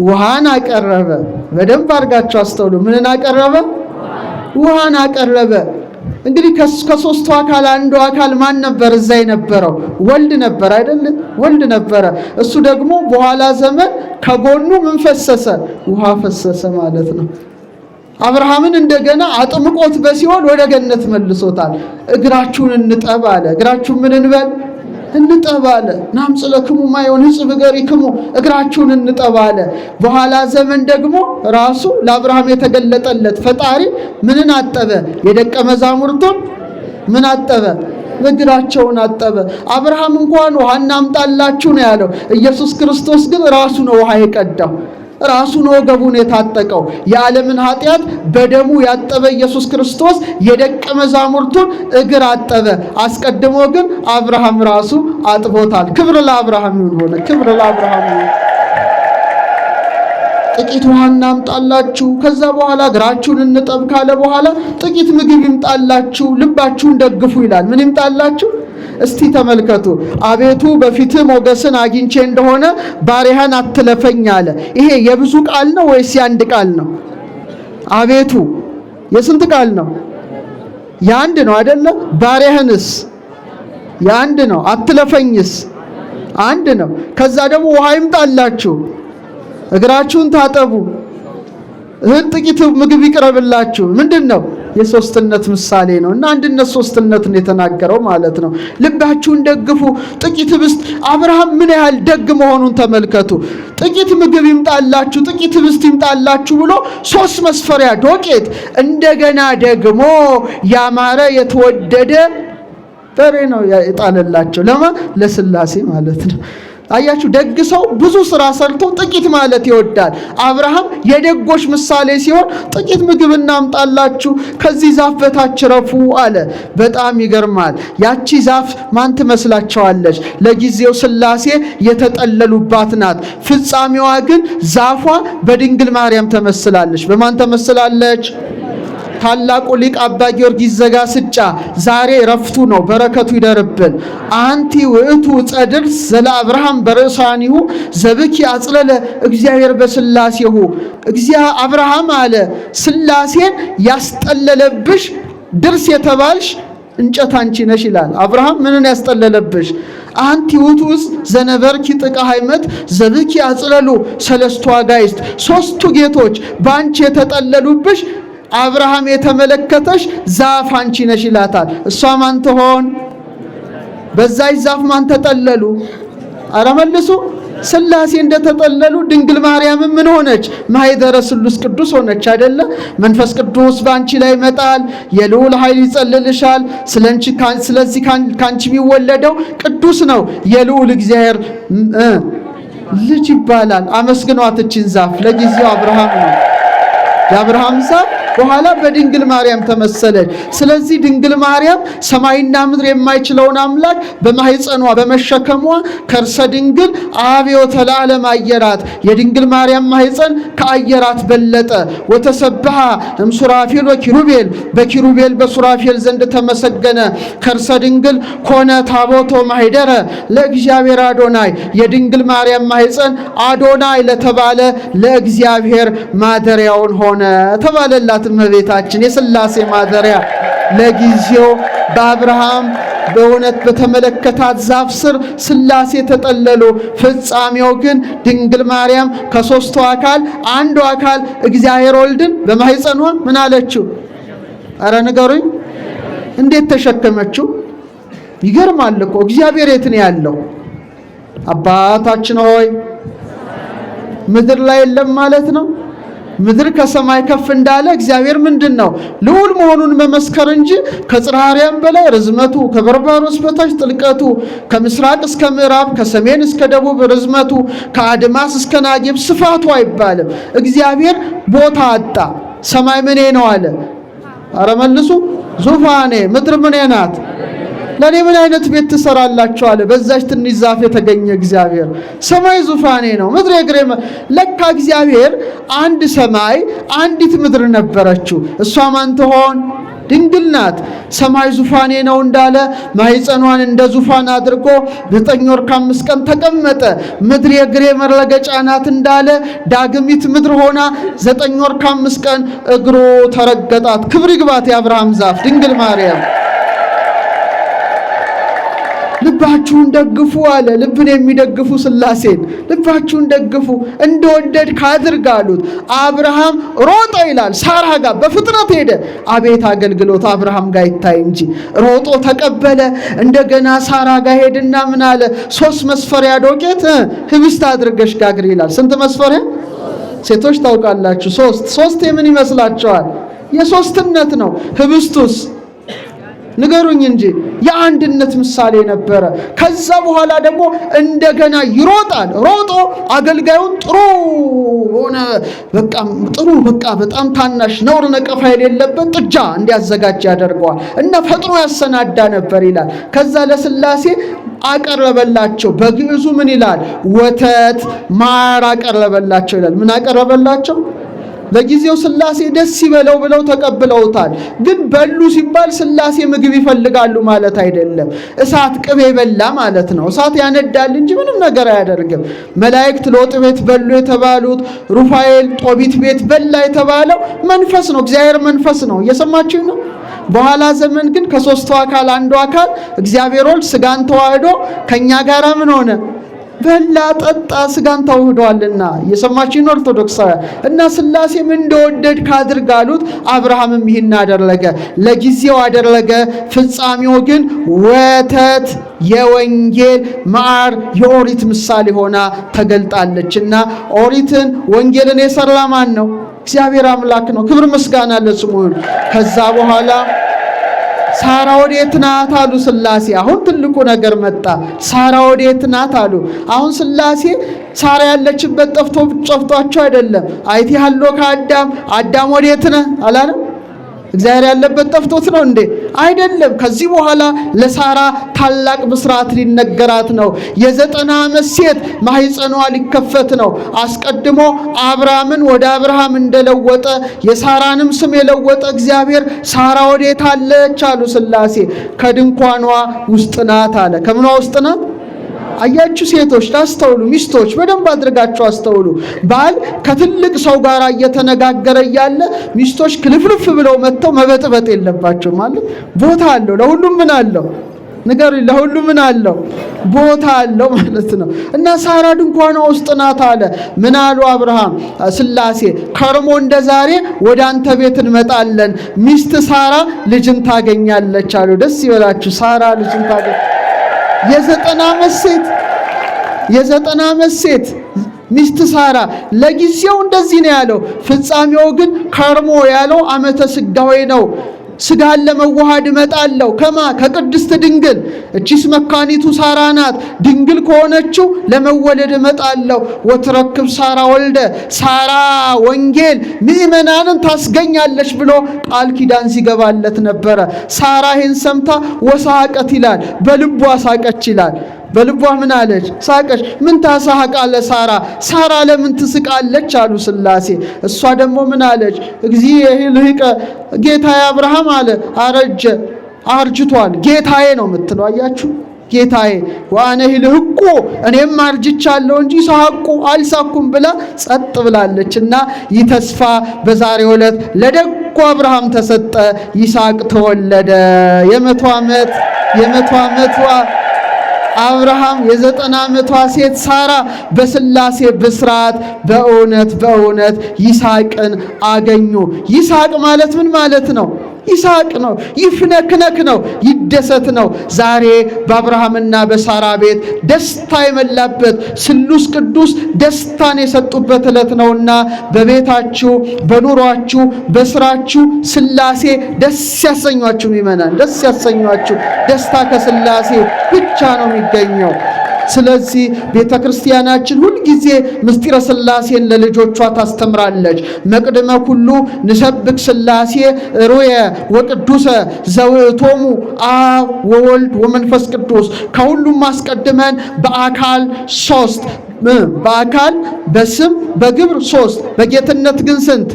S1: ውሃን አቀረበ። በደንብ አድርጋችሁ አስተውሉ። ምንን አቀረበ? ውሃን አቀረበ። እንግዲህ ከ3ቱ አካል አንዱ አካል ማን ነበር እዛ የነበረው? ወልድ ነበር አይደል? ወልድ ነበረ። እሱ ደግሞ በኋላ ዘመን ከጎኑ ምን ፈሰሰ? ውሃ ፈሰሰ ማለት ነው። አብርሃምን እንደገና አጥምቆት በሲኦል ወደ ገነት መልሶታል። እግራችሁን እንጠብ አለ። እግራችሁን ምን እንበል? እንጠብ አለ። ናምጽ ለክሙ ማየ ወንጽብ እገሪክሙ፣ እግራችሁን እንጠብ አለ። በኋላ ዘመን ደግሞ ራሱ ለአብርሃም የተገለጠለት ፈጣሪ ምንን አጠበ? የደቀ መዛሙርቱን ምን አጠበ? እግራቸውን አጠበ። አብርሃም እንኳን ውሃ እናምጣላችሁ ነው ያለው። ኢየሱስ ክርስቶስ ግን ራሱ ነው ውሃ የቀዳው። ራሱ ነው ወገቡን የታጠቀው። የዓለምን ኃጢአት በደሙ ያጠበ ኢየሱስ ክርስቶስ የደቀ መዛሙርቱን እግር አጠበ። አስቀድሞ ግን አብርሃም ራሱ አጥቦታል። ክብር ለአብርሃም ይሁን። ክብር ለአብርሃም ይሁን። ጥቂት ውሃ እናምጣላችሁ፣ ከዛ በኋላ እግራችሁን እንጠብ ካለ በኋላ ጥቂት ምግብ ይምጣላችሁ፣ ልባችሁን ደግፉ ይላል። ምን ይምጣላችሁ? እስቲ ተመልከቱ። አቤቱ በፊትህ ሞገስን አግኝቼ እንደሆነ ባሪያህን አትለፈኝ አለ። ይሄ የብዙ ቃል ነው ወይስ የአንድ ቃል ነው? አቤቱ የስንት ቃል ነው? የአንድ ነው አይደለ? ባሪያህንስ የአንድ ነው። አትለፈኝስ አንድ ነው። ከዛ ደግሞ ውሃ ይምጣላችሁ። እግራችሁን ታጠቡ፣ እህል ጥቂት ምግብ ይቅረብላችሁ። ምንድነው? የሶስትነት ምሳሌ ነው እና አንድነት ሶስትነት ነው የተናገረው ማለት ነው። ልባችሁን ደግፉ፣ ጥቂት ህብስት። አብርሃም ምን ያህል ደግ መሆኑን ተመልከቱ። ጥቂት ምግብ ይምጣላችሁ፣ ጥቂት ህብስት ይምጣላችሁ ብሎ 3 መስፈሪያ ዶቄት፣ እንደገና ደግሞ ያማረ የተወደደ በሬ ነው የጣለላቸው። ለስላሴ ማለት ነው። አያችሁ፣ ደግ ሰው ብዙ ስራ ሰርቶ ጥቂት ማለት ይወዳል። አብርሃም የደጎች ምሳሌ ሲሆን ጥቂት ምግብ እናምጣላችሁ፣ ከዚህ ዛፍ በታች ረፉ አለ። በጣም ይገርማል። ያቺ ዛፍ ማን ትመስላቸዋለች? ለጊዜው ስላሴ የተጠለሉባት ናት። ፍጻሜዋ ግን ዛፏ በድንግል ማርያም ተመስላለች። በማን ተመስላለች? ታላቁ ሊቅ አባ ጊዮርጊስ ዘጋስጫ ዛሬ ረፍቱ ነው፣ በረከቱ ይደርብን። አንቲ ውእቱ ጸድር ዘለአብርሃም በርእሳኒሁ ዘብኪ አጽለለ እግዚአብሔር በስላሴሁ። አብርሃም አለ ስላሴን ያስጠለለብሽ ድርስ የተባልሽ እንጨት አንቺ ነሽ ይላል። አብርሃም ምንን ያስጠለለብሽ? አንቲ ውእቱ ዘነበርኪ ጥቀ ሃይመት ዘብኪ አጽለሉ ሰለስቱ አጋዕዝት። 3ቱ ጌቶች ባንቺ የተጠለሉብሽ አብርሃም የተመለከተሽ ዛፍ አንቺ ነሽ ይላታል። እሷ ማን ትሆን? በዛይ ዛፍ ማን ተጠለሉ? አረ መልሱ። ስላሴ እንደተጠለሉ ድንግል ማርያም ምን ሆነች? ማኅደረ ስሉስ ቅዱስ ሆነች አይደለ? መንፈስ ቅዱስ ባንቺ ላይ ይመጣል፣ የልዑል ኃይል ይጸልልሻል። ስለዚህ ካንቺ የሚወለደው ቅዱስ ነው፣ የልዑል እግዚአብሔር ልጅ ይባላል። አመስግኗት እችን ዛፍ። ለጊዜው አብርሃም ነው የአብርሃም ዛፍ በኋላ በድንግል ማርያም ተመሰለች። ስለዚህ ድንግል ማርያም ሰማይና ምድር የማይችለውን አምላክ በማህፀኗ በመሸከሟ ከርሰ ድንግል አብዮተ ለዓለም አየራት። የድንግል ማርያም ማህፀን ከአየራት በለጠ። ወተሰብሐ እምሱራፌል ወኪሩቤል፣ በኪሩቤል በሱራፌል ዘንድ ተመሰገነ። ከርሰ ድንግል ኮነ ታቦቶ ማኅደረ ለእግዚአብሔር አዶናይ። የድንግል ማርያም ማህፀን አዶናይ ለተባለ ለእግዚአብሔር ማደሪያውን ሆነ ተባለላት። እመቤታችን የሥላሴ ማደሪያ። ለጊዜው በአብርሃም በእውነት በተመለከታት ዛፍ ስር ሥላሴ ተጠለሉ። ፍጻሜው ግን ድንግል ማርያም ከሦስቱ አካል አንዱ አካል እግዚአብሔር ወልድን በማህፀኗ ምን አለችው? አረ ንገሩኝ፣ እንዴት ተሸከመችው? ይገርማል እኮ። እግዚአብሔር የት ነው ያለው? አባታችን ሆይ ምድር ላይ የለም ማለት ነው። ምድር ከሰማይ ከፍ እንዳለ እግዚአብሔር ምንድነው? ልዑል መሆኑን መመስከር እንጂ ከጽርሐ አርያም በላይ ርዝመቱ፣ ከበርባሮስ በታች ጥልቀቱ፣ ከምስራቅ እስከ ምዕራብ፣ ከሰሜን እስከ ደቡብ ርዝመቱ፣ ከአድማስ እስከ ናጌብ ስፋቱ አይባልም። እግዚአብሔር ቦታ አጣ። ሰማይ ምኔ ነው አለ። አረ መልሱ። ዙፋኔ። ምድር ምኔ ናት? ለኔ ምን አይነት ቤት ትሰራላችሁ አለ። በዛች ትንሽ ዛፍ የተገኘ እግዚአብሔር። ሰማይ ዙፋኔ ነው፣ ምድር የእግሬ ለካ እግዚአብሔር አንድ ሰማይ አንዲት ምድር ነበረችው። እሷ ማን ትሆን? ድንግል ናት። ሰማይ ዙፋኔ ነው እንዳለ ማኅፀኗን እንደ ዙፋን አድርጎ 9 ወር ከ5 ቀን ተቀመጠ። ምድር የእግሬ መረገጫ ናት እንዳለ ዳግሚት ምድር ሆና 9 ወር ከ5 ቀን እግሩ ተረገጣት። ክብር ይግባት የአብርሃም ዛፍ ድንግል ማርያም። ልባችሁን ደግፉ አለ። ልብን የሚደግፉ ሥላሴን ልባችሁን ደግፉ፣ እንደወደድክ አድርግ አሉት። አብርሃም ሮጠ ይላል። ሳራ ጋር በፍጥነት ሄደ። አቤት አገልግሎት! አብርሃም ጋር ይታይ እንጂ ሮጦ ተቀበለ። እንደገና ሳራ ጋር ሄድና ምን አለ? 3 መስፈሪያ ዶቄት ህብስት አድርገሽ ጋግሪ ይላል። ስንት መስፈሪያ? ሴቶች ታውቃላችሁ፣ 3 የምን ይመስላችኋል? የሶስትነት ነው። ህብስቱስ ንገሩኝ እንጂ የአንድነት ምሳሌ ነበረ። ከዛ በኋላ ደግሞ እንደገና ይሮጣል። ሮጦ አገልጋዩን ጥሩ ሆነ በቃ በጣም ታናሽ ነውር ነቀፋ የሌለበት ጥጃ እንዲያዘጋጅ ያደርገዋል እና ፈጥኖ ያሰናዳ ነበር ይላል። ከዛ ለሥላሴ አቀረበላቸው። በግዕዙ ምን ይላል? ወተት ማር አቀረበላቸው ይላል። ምን አቀረበላቸው? ለጊዜው ሥላሴ ደስ ይበለው ብለው ተቀብለውታል። ግን በሉ ሲባል ሥላሴ ምግብ ይፈልጋሉ ማለት አይደለም። እሳት ቅቤ በላ ማለት ነው። እሳት ያነዳል እንጂ ምንም ነገር አያደርግም። መላእክት ሎጥ ቤት በሉ የተባሉት፣ ሩፋኤል ጦቢት ቤት በላ የተባለው መንፈስ ነው። እግዚአብሔር መንፈስ ነው። እየሰማችሁ ነው። በኋላ ዘመን ግን ከሦስቱ አካል አንዱ አካል እግዚአብሔር ወልድ ሥጋን ተዋህዶ ከኛ ጋር ምን ሆነ? በላ ጠጣ ስጋን ተዋህዷልና። የሰማችሁን ኦርቶዶክሳውያን እና ሥላሴም እንደወደድ ካድርግ አሉት። አብርሃምም ይህን አደረገ። ለጊዜው አደረገ፣ ፍጻሜው ግን ወተት የወንጌል ማር የኦሪት ምሳሌ ሆና ተገልጣለችና ኦሪትን ወንጌልን የሰራ ማን ነው? እግዚአብሔር አምላክ ነው። ክብር ምስጋና ለስሙ ይሁን። ከዛ በኋላ ሳራ ወዴት ናት አሉ ሥላሴ። አሁን ትልቁ ነገር መጣ። ሳራ ወዴት ናት አሉ። አሁን ሥላሴ ሳራ ያለችበት ጠፍቷቸው አይደለም። አይቲ ያሎ ከአዳም ወዴት ነህ አላለም? እግዚአብሔር ያለበት ጠፍቶት ነው እንዴ? አይደለም። ከዚህ በኋላ ለሳራ ታላቅ ብስራት ሊነገራት ነው። የ90 ዓመት ሴት ማህፀኗ ሊከፈት ነው። አስቀድሞ አብርሃምን ወደ አብርሃም እንደለወጠ የሳራንም ስም የለወጠ እግዚአብሔር ሳራ ወዴት አለች አሉ ሥላሴ። ከድንኳኗ ውስጥ ናት አለ። ከምኗ ውስጥ ናት? አያችሁ ሴቶች ታስተውሉ፣ ሚስቶች በደንብ አድርጋችሁ አስተውሉ። ባል ከትልቅ ሰው ጋር እየተነጋገረ እያለ ሚስቶች ክልፍልፍ ብለው መጥተው መበጥበጥ የለባቸው። ማለት ቦታ አለው ለሁሉም። ምን አለው ንገሩኝ? ለሁሉም ምን አለው? ቦታ አለው ማለት ነው። እና ሳራ ድንኳኗ ውስጥ ናት አለ። ምን አሉ አብርሃም ሥላሴ? ከርሞ እንደ ዛሬ ወደ አንተ ቤት እንመጣለን፣ ሚስት ሳራ ልጅን ታገኛለች አሉ። ደስ ይበላችሁ። ሳራ ልጅን ታገኝ የ90 ዓመት ሴት ሚስት ሳራ ለጊዜው እንደዚህ ነው ያለው። ፍጻሜው ግን ከርሞ ያለው ዓመተ ሥጋዌ ነው። ሥጋን ለመዋሃድ እመጣለሁ ከቅድስት ድንግል። እቺስ መካኒቱ ሳራ ናት። ድንግል ከሆነችው ለመወለድ እመጣለሁ። ወትረክብ ሳራ ወልደ፣ ሳራ ወንጌል ምእመናንን ታስገኛለች ብሎ ቃል ኪዳን ሲገባለት ነበረ። ሳራ ይህን ሰምታ ወሳቀት ይላል፣ በልቧ ሳቀች ይላል። በልቧ ምን አለች? ሳቀች። ምን ታሳቃለ ሳራ? ሳራ ለምን ትስቃለች አሉ ሥላሴ። እሷ ደግሞ ምን አለች? እግዚእ ልህቀ ጌታዬ አብርሃም አለ አረጀ፣ አርጅቷል። ጌታዬ ነው የምትለው። አያችሁ፣ ጌታዬ ወአነ ልህቁ፣ እኔም አርጅቻለሁ እንጂ ሳቁ አልሳኩም ብላ ጸጥ ብላለችና ይህ ተስፋ በዛሬው ዕለት ለደጉ አብርሃም ተሰጠ። ይስሐቅ ተወለደ። የመቶ ዓመቷ አብርሃም የ90 ዓመቷ ሴት ሳራ በሥላሴ ብስራት በእውነት ይስሐቅን አገኙ። ይስሐቅ ማለት ምን ማለት ነው? ይስሐቅ ነው። ይፍነክነክ ነው። ይደሰት ነው። ዛሬ በአብርሃምና በሳራ ቤት ደስታ የመላበት ስሉስ ቅዱስ ደስታን የሰጡበት ዕለት ነውና በቤታችሁ፣ በኑሯችሁ፣ በስራችሁ ሥላሴ ደስ ያሰኟችሁ። ይመናል ደስ ያሰኟችሁ። ደስታ ከሥላሴ ብቻ ነው የሚገኘው። ስለዚህ ቤተ ክርስቲያናችን ሁልጊዜ ምስጢረ ሥላሴን ለልጆቿ ታስተምራለች። መቅድመ ኩሉ ንሰብክ ሥላሴ ሩየ ወቅዱሰ ዘውእቶሙ አብ ወወልድ ወመንፈስ ቅዱስ። ከሁሉም አስቀድመን በአካል 3፣ በአካል በስም በግብር 3፣ በጌትነት ግን ስንት?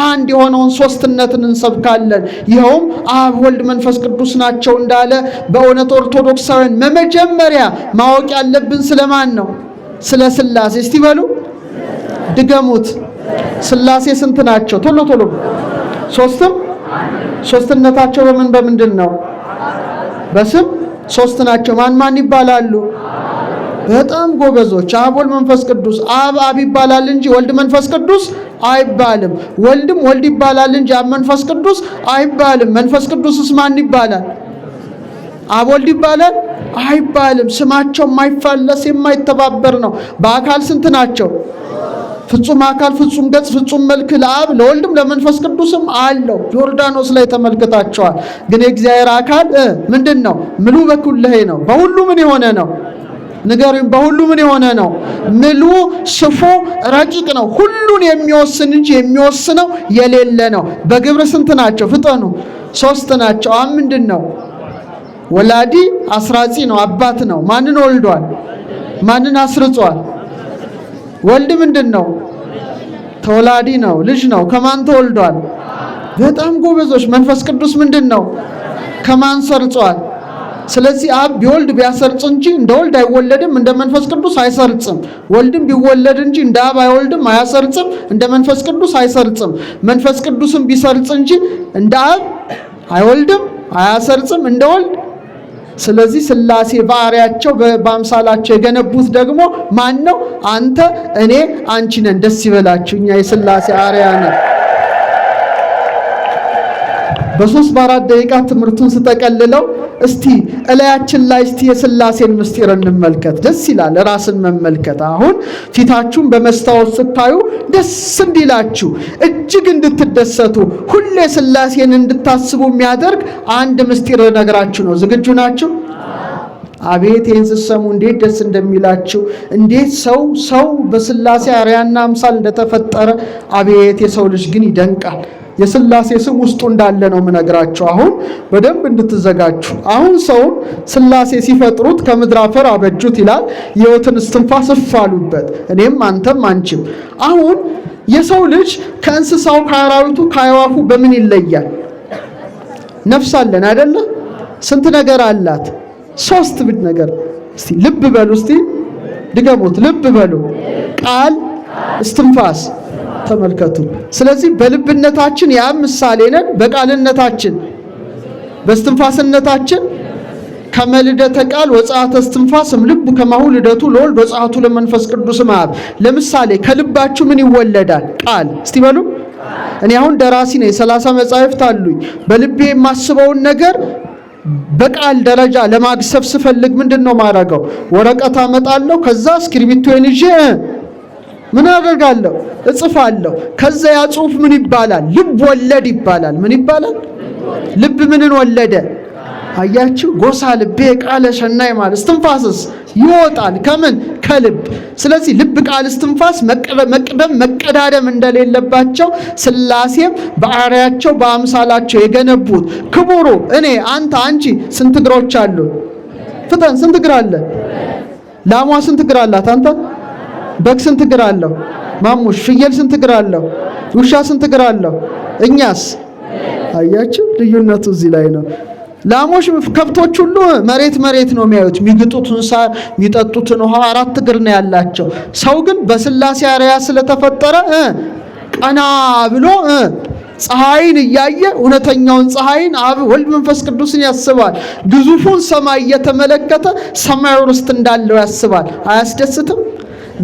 S1: አንድ የሆነውን ሶስትነትን እንሰብካለን። ይኸውም አብ ወልድ መንፈስ ቅዱስ ናቸው እንዳለ በእውነት ኦርቶዶክሳውያን መጀመሪያ ማወቅ ያለብን ስለማን ነው? ስለ ሥላሴ። እስቲ በሉ ድገሙት። ሥላሴ ስንት ናቸው? ቶሎ ሶስትም። ሶስትነታቸው በምንድን ነው? በስም 3 ናቸው። ማን ይባላሉ? በጣም ጎበዞች። አብ ወልድ መንፈስ ቅዱስ። አብ ይባላል እንጂ ወልድ መንፈስ ቅዱስ አይባልም። ወልድም ወልድ ይባላል እንጂ አብ መንፈስ ቅዱስ አይባልም። መንፈስ ቅዱስስ ማን ይባላል? አብ ወልድ ይባላል አይባልም። ስማቸው የማይፋለስ የማይተባበር ነው። በአካል ስንት ናቸው? ፍጹም አካል ፍጹም ገጽ ፍጹም መልክ ለአብ ለወልድም ለመንፈስ ቅዱስም አለው። ዮርዳኖስ ላይ ተመልክታቸዋል። ግን የእግዚአብሔር አካል ምንድን ነው? ምሉ በኩልሄ ነው። በሁሉ ምን የሆነ ነው? ንገሩኝ። በሁሉ ምን የሆነ ነው? ምሉ ስፉ ረቂቅ ነው። ሁሉን የሚወስን እንጂ የሚወስነው የሌለ ነው። በግብር ስንት ናቸው? ፍጠኑ። 3 ናቸው። ምንድን ነው? ወላዲ አስራጺ ነው። አባት ነው። ማንን ወልዷል? ማንን አስርጿል? ወልድ ምንድን ነው? ተወላዲ ነው። ልጅ ነው። ከማን ተወልዷል? በጣም ጎበዞች። መንፈስ ቅዱስ ምንድን ነው? ከማን ሰርጿል? ስለዚህ አብ ቢወልድ ቢያሰርጽ እንጂ እንደ ወልድ አይወለድም፣ እንደ መንፈስ ቅዱስ አይሰርጽም። ወልድም ቢወለድ እንጂ እንደ አብ አይወልድም አያሰርጽም፣ እንደ መንፈስ ቅዱስ አይሰርጽም። መንፈስ ቅዱስም ቢሰርጽ እንጂ እንደ አብ አይወልድም አያሰርጽም፣ እንደ ወልድ ስለዚህ ሥላሴ በአርአያቸው በአምሳላቸው የገነቡት ደግሞ ማን ነው? አንተ፣ እኔ፣ አንቺ ነን። ደስ ይበላችሁ፣ እኛ የሥላሴ አርአያ ነን። በ3 በ4 ደቂቃ ትምህርቱን ስጠቀልለው እስቲ እላያችን ላይ እስቲ የሥላሴን ምስጢር እንመልከት። ደስ ይላል ራስን መመልከት። አሁን ፊታችሁን በመስታወት ስታዩ ደስ እንዲላችሁ እጅግ እንድትደሰቱ ሁሌ ሥላሴን እንድታስቡ የሚያደርግ አንድ ምስጢር ነግራችሁ ነው። ዝግጁ ናችሁ? አቤት ይህን ስትሰሙ እንዴት ደስ እንደሚላችሁ! እንዴት ሰው በሥላሴ አርአያና አምሳል እንደተፈጠረ! አቤት የሰው ልጅ ግን ይደንቃል። የሥላሴ ስም ውስጡ እንዳለ ነው የምነግራችሁ። አሁን በደንብ እንድትዘጋጁ። አሁን ሰውን ሥላሴ ሲፈጥሩት ከምድር አፈር አበጁት ይላል። ሕይወትን እስትንፋስ እፍ አሉበት። እኔም አንተም አንቺም። አሁን የሰው ልጅ ከእንስሳው ከአራዊቱ ከአዕዋፉ በምን ይለያል? ነፍስ አለን አይደለ? ስንት ነገር አላት? 3 ነገር። እስቲ ልብ በሉ፣ እስቲ ድገሙት። ልብ በሉ፣ ቃል፣ እስትንፋስ። ተመልከቱ። ስለዚህ በልብነታችን ያ ምሳሌ ነን፣ በቃልነታችን በእስትንፋስነታችን ከመልደተ ቃል ወጻተ እስትንፋስም ልብ ከማሁ ልደቱ ለወልድ ወጻቱ ለመንፈስ ቅዱስ ማብ። ለምሳሌ ከልባችሁ ምን ይወለዳል? ቃል። እስቲ በሉ። እኔ አሁን ደራሲ ነኝ፣ 30 መጻሕፍት አሉኝ። በልቤ የማስበውን ነገር በቃል ደረጃ ለማግሰብ ስፈልግ ምንድነው ማድረገው? ወረቀት አመጣለሁ። ከዛ እስክሪብቶዬን ይዤ ምን አደርጋለሁ? እጽፋለሁ። ከዛ ያ ጽሁፍ ምን ይባላል? ልብ ወለድ ይባላል። ምን ይባላል? ልብ ምንን ወለደ? አያችሁ? ጎሳ ልቤ ቃለ ሸናይ ማለት። እስትንፋስስ ይወጣል ከምን? ከልብ። ስለዚህ ልብ፣ ቃል፣ እስትንፋስ መቅደም መቀዳደም እንደሌለባቸው ሥላሴም በአርአያቸው በአምሳላቸው የገነቡት ክቡሩ እኔ፣ አንተ፣ አንቺ ስንት እግሮች አሉ? ፍጠን። ስንት እግር አለ? ላሟ ስንት እግር አላት? አንተ በግ ስንት እግር አለው? ማሙሽ ፍየል ስንት እግር አለው? ውሻ ስንት እግር አለው? እኛስ? አያችሁ ልዩነቱ እዚህ ላይ ነው። ላሞች ከብቶች ሁሉ መሬት ነው የሚያዩት። የሚግጡትን ሳር የሚጠጡትን ውሃ 4 እግር ነው ያላቸው። ሰው ግን በሥላሴ አርአያ ስለተፈጠረ ቀና ብሎ ፀሐይን እያየ እውነተኛውን ፀሐይን አብ ወልድ መንፈስ ቅዱስን ያስባል። ግዙፉን ሰማይ እየተመለከተ ሰማዩ ርስት እንዳለው ያስባል። አያስደስትም?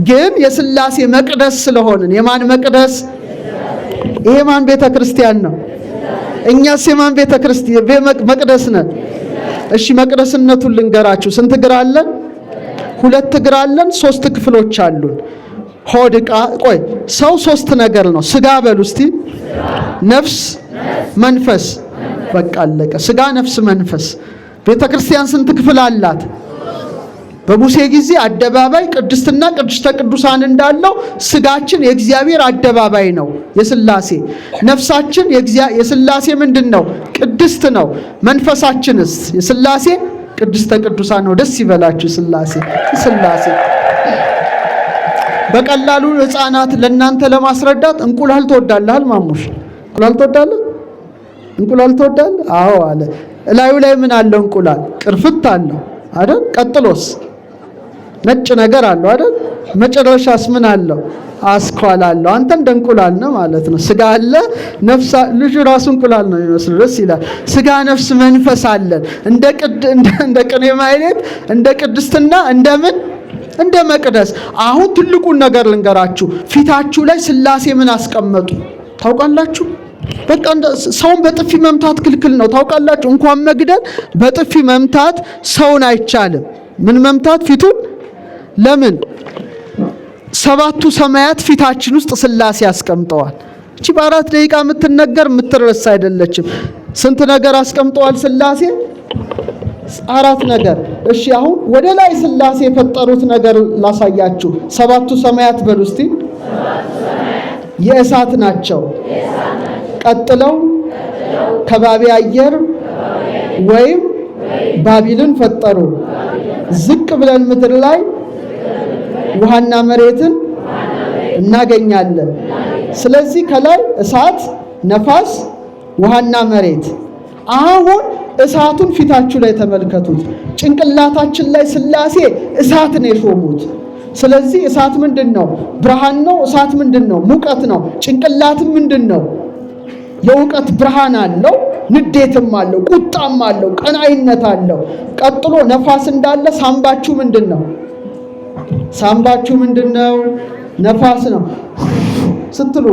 S1: ግን የሥላሴ መቅደስ ስለሆንን። የማን መቅደስ? ይሄ ማን ቤተ ክርስቲያን ነው? እኛስ የማን ቤተ ክርስቲያን መቅደስ ነን? እሺ መቅደስነቱን ልንገራችሁ። ስንት እግር አለን? 2 እግር አለን። 3 ክፍሎች አሉን። ሆድ፣ ዕቃ። ቆይ ሰው 3 ነገር ነው። ስጋ በሉ እስቲ። ነፍስ፣ መንፈስ። በቃ አለቀ። ስጋ፣ ነፍስ፣ መንፈስ። ቤተ ክርስቲያን ስንት ክፍል አላት? በሙሴ ጊዜ አደባባይ ቅድስትና ቅድስተ ቅዱሳን እንዳለው ስጋችን የእግዚአብሔር አደባባይ ነው፣ የሥላሴ። ነፍሳችን የሥላሴ ምንድነው? ቅድስት ነው። መንፈሳችንስ የሥላሴ ቅድስተ ቅዱሳን ነው። ደስ ይበላችሁ ሥላሴ። በቀላሉ ሕፃናት ለእናንተ ለማስረዳት እንቁላል ትወዳለህ? ማሙሽ እንቁላል ትወዳለህ? እንቁላል ትወዳለህ? አዎ አለ። እላዩ ላይ ምን አለው? እንቁላል ቅርፍት አለው አይደል? ቀጥሎስ ነጭ ነገር አለው አይደል? መጨረሻስ ምን አለው? አስኳል አለው። አንተ እንደ እንቁላል ነው ማለት ነው። ስጋ አለ፣ ነፍስ። ልጁ ራሱ እንቁላል ነው የሚመስለው። ደስ ይላል። ስጋ፣ ነፍስ፣ መንፈስ አለን። እንደ ቅኔ ማኅሌት፣ እንደ ቅድስትና፣ እንደምን እንደ መቅደስ። አሁን ትልቁን ነገር ልንገራችሁ። ፊታችሁ ላይ ሥላሴ ምን አስቀመጡ ታውቃላችሁ? በቃ ሰውን በጥፊ መምታት ክልክል ነው ታውቃላችሁ? እንኳን መግደል፣ በጥፊ መምታት ሰውን አይቻልም። ምን መምታት? ፊቱን። ለምን? 7ቱ ሰማያት ፊታችን ውስጥ ሥላሴ አስቀምጠዋል። እቺ በ4 ደቂቃ የምትነገር የምትረሳ አይደለችም። ስንት ነገር አስቀምጠዋል ሥላሴ? 4 ነገር። እሺ አሁን ወደ ላይ ሥላሴ የፈጠሩት ነገር ላሳያችሁ። 7ቱ ሰማያት በሉ እስቲ። የእሳት ናቸው። ቀጥለው ከባቢ አየር ወይም ባቢልን ፈጠሩ። ዝቅ ብለን ምድር ላይ ውሃና መሬትን እናገኛለን። ስለዚህ ከላይ እሳት፣ ነፋስ፣ ውሃና መሬት። አሁን እሳቱን ፊታችሁ ላይ ተመልከቱት። ጭንቅላታችን ላይ ሥላሴ እሳት ነው የሾሙት። ስለዚህ እሳት ምንድን ነው? ብርሃን ነው። እሳት ምንድን ነው? ሙቀት ነው። ጭንቅላትም ምንድን ነው? የእውቀት ብርሃን አለው፣ ንዴትም አለው፣ ቁጣም አለው፣ ቀናይነት አለው። ቀጥሎ ነፋስ እንዳለ ሳምባችሁ ምንድነው? ሳምባችሁ ምንድነው? ነፋስ ነው ስትሉ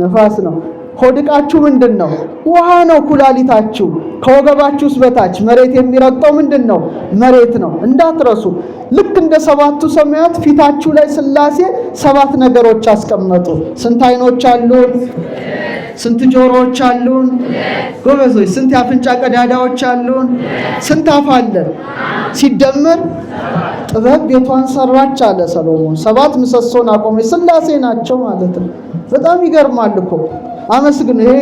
S1: ነፋስ ነው። ሆድቃችሁ ምንድነው? ውሃ ነው። ኩላሊታችሁ ከወገባችሁስ በታች መሬት የሚረግጠው ምንድነው? መሬት ነው። እንዳትረሱ። ልክ እንደ ሰባቱ ሰማያት ፊታችሁ ላይ ሥላሴ 7 ነገሮች አስቀመጡ። ስንት አይኖች አሉን? ስንት ጆሮዎች አሉን? ጎበዞች። ስንት የአፍንጫ ቀዳዳዎች አሉን? ስንት አፍ አለን? ሲደመር ጥበብ ቤቷን ሰራች አለ ሰሎሞን። 7 ምሰሶን አቆመች። ሥላሴ ናቸው ማለት ነው። በጣም ይገርማል እኮ። አመስግኑ። ይሄ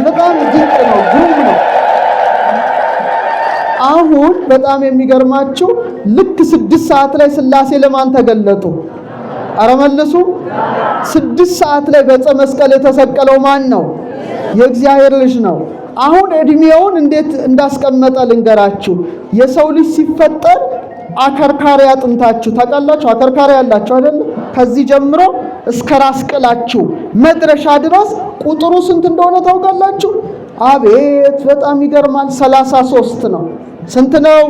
S1: በጣም ድንቅ ነው፣ ግሩም ነው። አሁን በጣም የሚገርማችሁ ልክ 6 ሰዓት ላይ ሥላሴ ለማን ተገለጡ? አረ መልሱ። 6 ሰዓት ላይ በዕፀ መስቀል የተሰቀለው ማን ነው? የእግዚአብሔር ልጅ ነው። አሁን እድሜውን እንዴት እንዳስቀመጠ ልንገራችሁ። የሰው ልጅ ሲፈጠር አከርካሪ አጥንታችሁ ታውቃላችሁ። አከርካሪ ያላችሁ አይደል? ከዚህ ጀምሮ እስከ ራስ ቅላችሁ መድረሻ ድረስ ቁጥሩ ስንት እንደሆነ ታውቃላችሁ? አቤት በጣም ይገርማል። 33 ነው። ስንት ነው?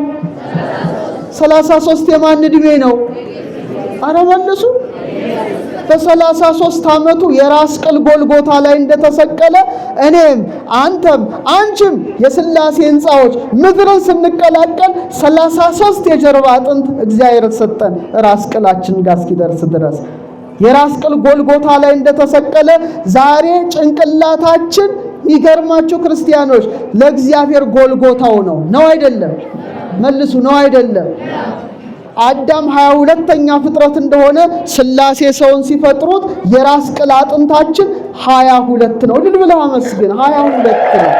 S1: 33 የማን እድሜ ነው? አረ መልሱ። በ33 ዓመቱ የራስ ቅል ጎልጎታ ላይ እንደተሰቀለ እኔም አንተም አንቺም የሥላሴ ሕንፃዎች ምድርን ስንቀላቀል 33 የጀርባ አጥንት እግዚአብሔር ሰጠን ራስ ቅላችን ጋር እስኪደርስ ድረስ። የራስ ቅል ጎልጎታ ላይ እንደተሰቀለ ዛሬ ጭንቅላታችን ይገርማችሁ ክርስቲያኖች ለእግዚአብሔር ጎልጎታው ነው አይደለም? መልሱ። ነው አይደለም? አዳም 22ኛ ፍጥረት እንደሆነ ሥላሴ ሰውን ሲፈጥሩት የራስ ቅል አጥንታችን 22 ነው። ልል ብለህ አመስግን። 22 ነው።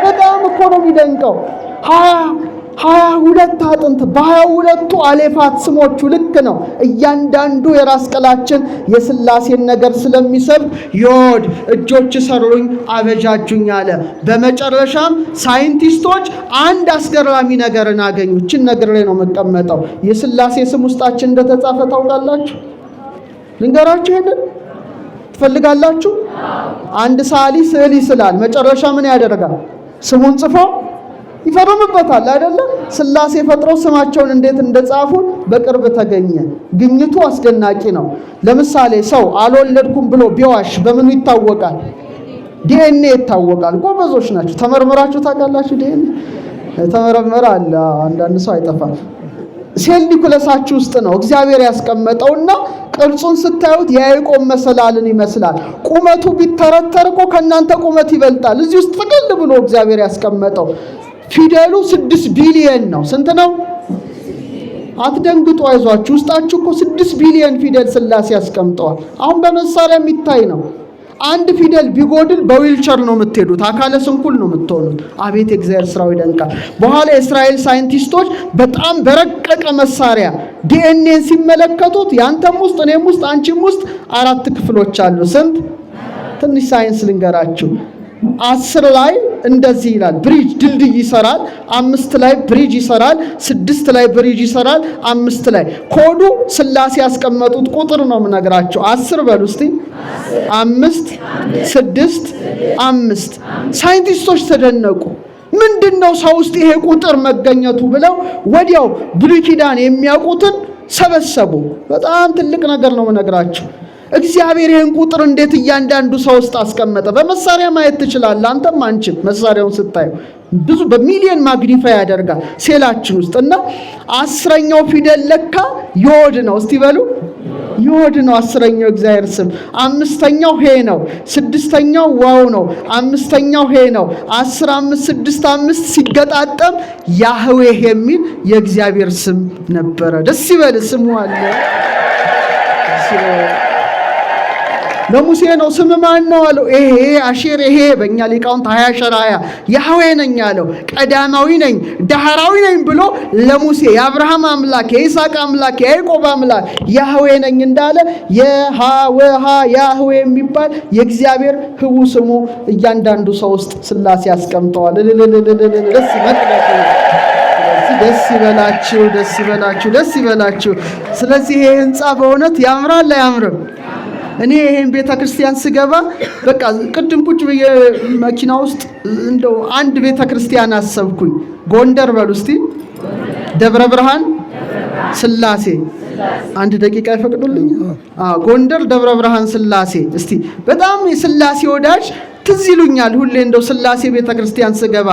S1: በጣም እኮ ነው የሚደንቀው። 22 አጥንት በ22ቱ አሌፋት ስሞቹ ልክ ነው። እያንዳንዱ የራስ ቅላችን የሥላሴን ነገር ስለሚሰብክ ዮድ እጆች ሰሩኝ አበጃጁኝ አለ። በመጨረሻም ሳይንቲስቶች አንድ አስገራሚ ነገርን አገኙ። እችን ነገር ላይ ነው የምቀመጠው። የሥላሴ ስም ውስጣችን እንደተጻፈ ታውቃላችሁ? ልንገራችሁ። ይሄንን ትፈልጋላችሁ? አንድ ሰዓሊ ስዕል ይስላል። መጨረሻ ምን ያደርጋል? ስሙን ጽፎ ይፈርምበታል አይደለ? ሥላሴ ፈጥረው ስማቸውን እንዴት እንደጻፉ በቅርብ ተገኘ። ግኝቱ አስደናቂ ነው። ለምሳሌ ሰው አልወለድኩም ብሎ ቢዋሽ በምኑ ይታወቃል? ዲኤንኤ ይታወቃል። ጎበዞች ናቸው። ተመርምራችሁ ታውቃላችሁ? ዲኤንኤ ተመረመረ አለ። አንዳንድ ሰው አይጠፋም። ሴል ኒኩለሳችሁ ውስጥ ነው እግዚአብሔር ያስቀመጠውና ቅርጹን ስታዩት የያዕቆብ መሰላልን ይመስላል። ቁመቱ ቢተረተር እኮ ከእናንተ ቁመት ይበልጣል። እዚህ ውስጥ ጥቅል ብሎ እግዚአብሔር ያስቀመጠው ፊደሉ 6 ቢሊየን ነው። ስንት ነው? አትደንግጡ፣ አይዟችሁ። ውስጣችሁ እኮ 6 ቢሊየን ፊደል ሥላሴ ያስቀምጠዋል። አሁን በመሳሪያ የሚታይ ነው። አንድ ፊደል ቢጎድል በዊልቸር ነው የምትሄዱት፣ አካለ ስንኩል ነው የምትሆኑት። አቤት የእግዚአብሔር ስራው ይደንቃል። በኋላ የእስራኤል ሳይንቲስቶች በጣም በረቀቀ መሳሪያ ዲኤንኤን ሲመለከቱት ያንተም ውስጥ እኔም ውስጥ አንቺም ውስጥ 4 ክፍሎች አሉ። ስንት? ትንሽ ሳይንስ ልንገራችሁ። 10 ላይ እንደዚህ ይላል፣ ብሪጅ ድልድይ ይሰራል። 5 ላይ ብሪጅ ይሰራል። 6 ላይ ብሪጅ ይሰራል። 5 ላይ ኮዱ ሥላሴ ያስቀመጡት ቁጥር ነው የምነግራቸው። 10 በሉ እስቲ። 5 6 5 ሳይንቲስቶች ተደነቁ። ምንድነው ሰው ውስጥ ይሄ ቁጥር መገኘቱ ብለው ወዲያው ብሉይ ኪዳን የሚያውቁትን ሰበሰቡ። በጣም ትልቅ ነገር ነው የምነግራቸው። እግዚአብሔር ይሄን ቁጥር እንዴት እያንዳንዱ ሰው ውስጥ አስቀመጠ? በመሳሪያ ማየት ትችላለህ። አንተም አንቺም መሳሪያውን ስታዩ ብዙ በሚሊዮን ማግኒፋይ ያደርጋል ሴላችን ውስጥ እና 10ኛው ፊደል ለካ ዮድ ነው። እስቲ በሉ ዮድ ነው 10ኛው እግዚአብሔር ስም። 5ኛው ሄ ነው። 6ኛው ዋው ነው። 5ኛው ሄ ነው። 10 5 6 5 ሲገጣጠም ያህዌህ የሚል የእግዚአብሔር ስም ነበረ። ደስ ይበል። ስሙ አለ። ለሙሴ ነው ስም ማን ነው አለው። ይሄ አሼር ይሄ በእኛ ሊቃውንት 20 ሸራያ ያህዌ ነኝ አለው። ቀዳማዊ ነኝ ዳህራዊ ነኝ ብሎ ለሙሴ የአብርሃም አምላክ የይስሐቅ አምላክ የያዕቆብ አምላክ ያህዌ ነኝ እንዳለ የሃወሃ ያህዌ የሚባል የእግዚአብሔር ህቡ ስሙ እያንዳንዱ ሰው ውስጥ ሥላሴ ያስቀምጠዋል። ደስ ይበላችሁ፣ ደስ ይበላችሁ፣ ደስ ይበላችሁ። ስለዚህ ይሄ ህንጻ በእውነት ያምራል አያምርም? እኔ ይሄን ቤተክርስቲያን ስገባ በቃ ቅድም ቁጭ ብዬ መኪና ውስጥ እንደው አንድ ቤተክርስቲያን አሰብኩኝ። ጎንደር በሉ እስቲ ደብረ ብርሃን ስላሴ አንድ ደቂቃ ይፈቅዱልኝ? ጎንደር ደብረ ብርሃን ስላሴ። እስቲ በጣም የስላሴ ወዳጅ ትዝ ይሉኛል ሁሌ እንደው ስላሴ ቤተክርስቲያን ስገባ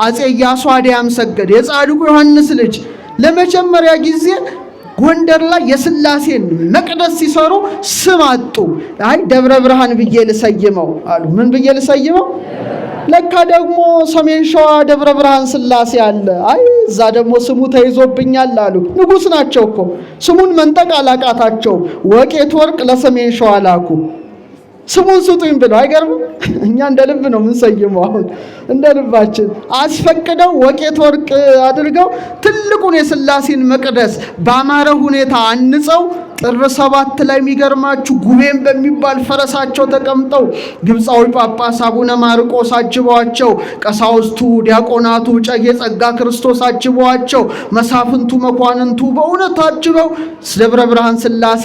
S1: አጼ ኢያሱ አድያም ሰገድ የጻድቁ ዮሐንስ ልጅ ለመጀመሪያ ጊዜ ጎንደር ላይ የስላሴን መቅደስ ሲሰሩ ስም አጡ። አይ ደብረ ብርሃን ብዬ ልሰይመው አሉ። ምን ብዬ ልሰይመው? ለካ ደግሞ ሰሜን ሸዋ ደብረ ብርሃን ስላሴ አለ። አይ እዛ ደግሞ ስሙ ተይዞብኛል አሉ። ንጉስ ናቸው እኮ ስሙን መንጠቅ አላቃታቸው። ወቄት ወርቅ ለሰሜን ሸዋ ላኩ ስሙን ስጡኝ ብለው። አይገርምም? እኛ እንደ ልብ ነው ምን ሰይመው። አሁን እንደ ልባችን አስፈቅደው ወቄት ወርቅ አድርገው ትልቁን የስላሴን መቅደስ ባማረ ሁኔታ አንጸው ጥር 7 ላይ የሚገርማችሁ ጉቤን በሚባል ፈረሳቸው ተቀምጠው ግብፃዊ ጳጳስ አቡነ ማርቆስ አጅበዋቸው፣ ቀሳውስቱ፣ ዲያቆናቱ፣ ጨጌ ጸጋ ክርስቶስ አጅበዋቸው፣ መሳፍንቱ፣ መኳንንቱ በእውነት አጅበው ደብረ ብርሃን ስላሴ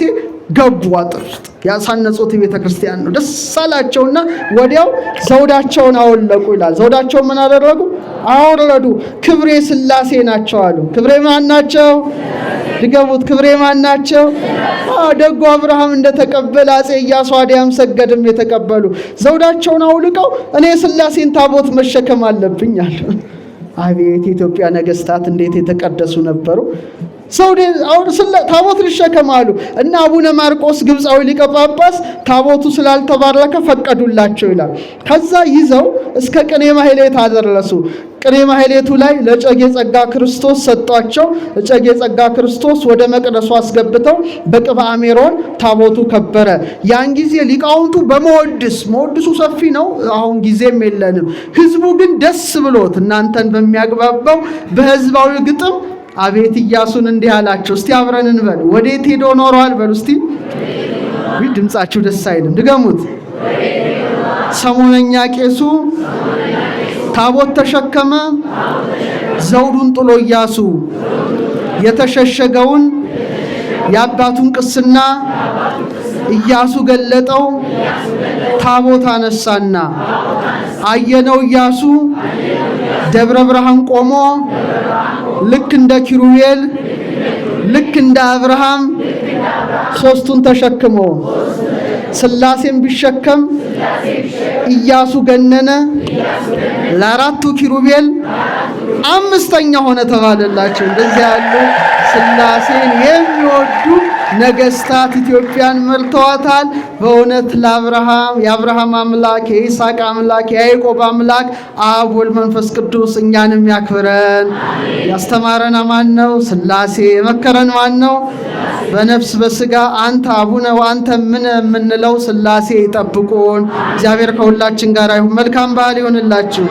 S1: ገቡ። አጥር ያሳነጹት ቤተክርስቲያን ነው። ደስ አላቸውና ወዲያው ዘውዳቸውን አወለቁ ይላል። ዘውዳቸውን ምን አደረጉ? አወረዱ። ክብሬ ስላሴ ናቸው አሉ። ክብሬ ማን ናቸው? ድገሙት። ክብሬ ማን ናቸው? ደጉ አብርሃም እንደተቀበለ አጼ ኢያሱ አድያም ሰገድም የተቀበሉ ዘውዳቸውን አውልቀው እኔ ስላሴን ታቦት መሸከም አለብኝ አሉ። አቤት የኢትዮጵያ ነገስታት እንዴት የተቀደሱ ነበሩ! ታቦት ሊሸከማሉ እና አቡነ ማርቆስ ግብፃዊ ሊቀ ጳጳስ ታቦቱ ስላልተባረከ ፈቀዱላቸው ይላል። ከዛ ይዘው እስከ ቅኔ ማህሌት አደረሱ። ቅኔ ማህሌቱ ላይ ለጨጌ ጸጋ ክርስቶስ ሰጧቸው። ለጨጌ ጸጋ ክርስቶስ ወደ መቅደሱ አስገብተው በቅብአ ሜሮን ታቦቱ ከበረ። ያን ጊዜ ሊቃውንቱ መወድሱ ሰፊ ነው፣ አሁን ጊዜም የለንም። ህዝቡ ግን ደስ ብሎት እናንተን በሚያግባባው በህዝባዊ ግጥም አቤት ኢያሱን እንዲህ አላቸው። እስቲ አብረን እንበል። ወዴት ሄዶ ኖሯል በሉ እስቲ። ድምጻችሁ ደስ አይልም? ድገሙት። ሰሞነኛ ቄሱ ታቦት ተሸከመ፣ ዘውዱን ጥሎ ኢያሱ የተሸሸገውን የአባቱን ቅስና ኢያሱ ገለጠው፣ ታቦት አነሳና አየነው ኢያሱ ደብረ ብርሃን ቆሞ ልክ እንደ ኪሩቤል ልክ እንደ አብርሃም ሶስቱን ተሸክሞ ስላሴን ቢሸከም ኢያሱ ገነነ፣ ለአራቱ ኪሩቤል አምስተኛ ሆነ ተባለላቸው። እንደዚህ ያሉ ስላሴን የሚወዱ ነገስታት ኢትዮጵያን መርተዋታል። በእውነት የአብርሃም አምላክ የይስሐቅ አምላክ የያዕቆብ አምላክ አብ ወልድ መንፈስ ቅዱስ እኛንም ያክብረን። ያስተማረን ማን ነው? ስላሴ። የመከረን ማን ነው? በነፍስ በስጋ አንተ አቡነ ወአንተ ምን የምንለው ስላሴ ይጠብቁን። እግዚአብሔር ከሁላችን ጋር ይሁን። መልካም በዓል ይሁንላችሁ።